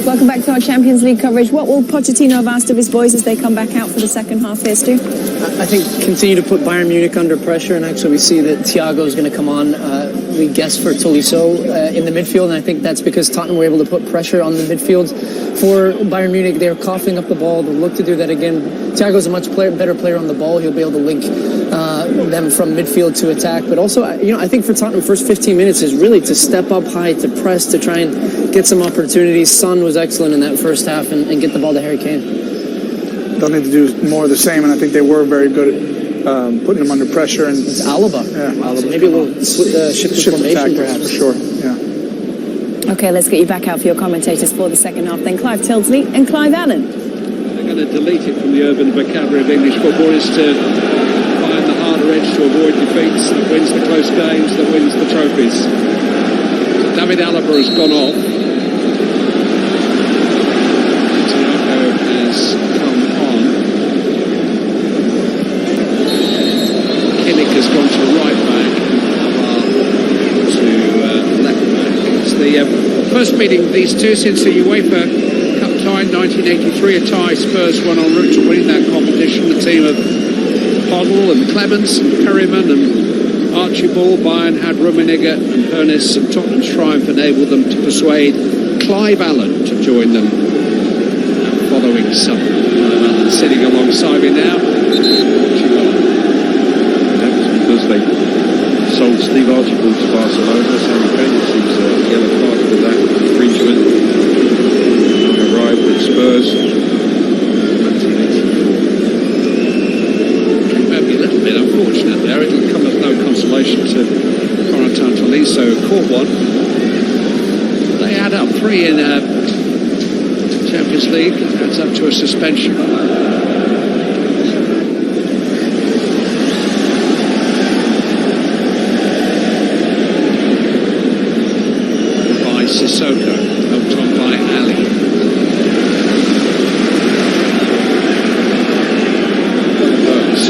Welcome back to our Champions League coverage. What will Pochettino have asked of his boys as they come back out for the second half here, Stu? I think continue to put Bayern Munich under pressure, and actually we see that Thiago is going to come on. We guess for Tolisso in the midfield, and I think that's because Tottenham were able to put pressure on the midfield. For Bayern Munich, they're coughing up the ball. They'll look to do that again. Thiago's a much better player on the ball. He'll be able to link them from midfield to attack. But also, I think for Tottenham, first 15 minutes is really to step up high, to press, to try and get some opportunities. Son was excellent in that first half and get the ball to Harry Kane. They'll need to do more of the same, and I think they were very good at putting them under pressure. And it's Alaba. Yeah, Alaba. So maybe a little shift of formation, perhaps. For sure, yeah. Okay, let's get you back out for your commentators for the second half then. Clive Tildesley and Clive Allen. They're going to delete it from the urban vocabulary of English football is to find the harder edge to avoid defeats, that wins the close games, that wins the trophies. David Alaba has gone off. Thiago has come on. Kinnick has gone to right back and to left back. It's the first meeting of these two since the UEFA Cup tie in 1983, a tie Spurs won en route to winning that competition. The team of Hoddle and Clemens and Perryman and Archibald, Bayern had Rummenigge and Hoeneß, and Tottenham's triumph enabled them to persuade Clive Allen to join them following summer. Clive Allen sitting alongside me now. That was because they sold Steve Archibald to Barcelona. Sam Payne sees a yellow card for that infringement. Arrived at Spurs in 1984. Came out a little bit unfortunate there. It'll come as no consolation to Corentin Tolisso, who caught one. They add up 3 in Champions League. Adds up to a suspension. Sissoko, helped on by Ali. Burns.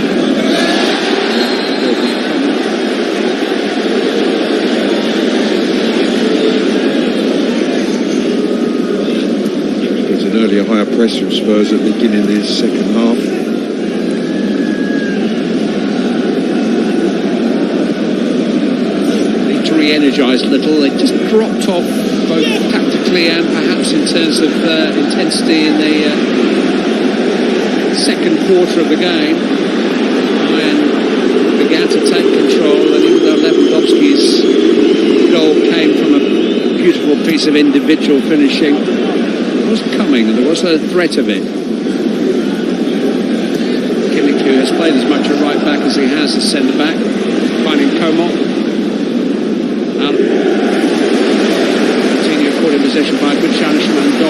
There's an earlier higher press from Spurs at the beginning of the second half. Re-energised a little. They just dropped off both tactically and perhaps in terms of intensity in the second quarter of the game. Bayern began to take control, and even though Lewandowski's goal came from a beautiful piece of individual finishing, it was coming and there was a threat of it. Kimmich, who has played as much a right back as he has a centre back, finding Coman. Coutinho caught in possession by a good challenge from Andor.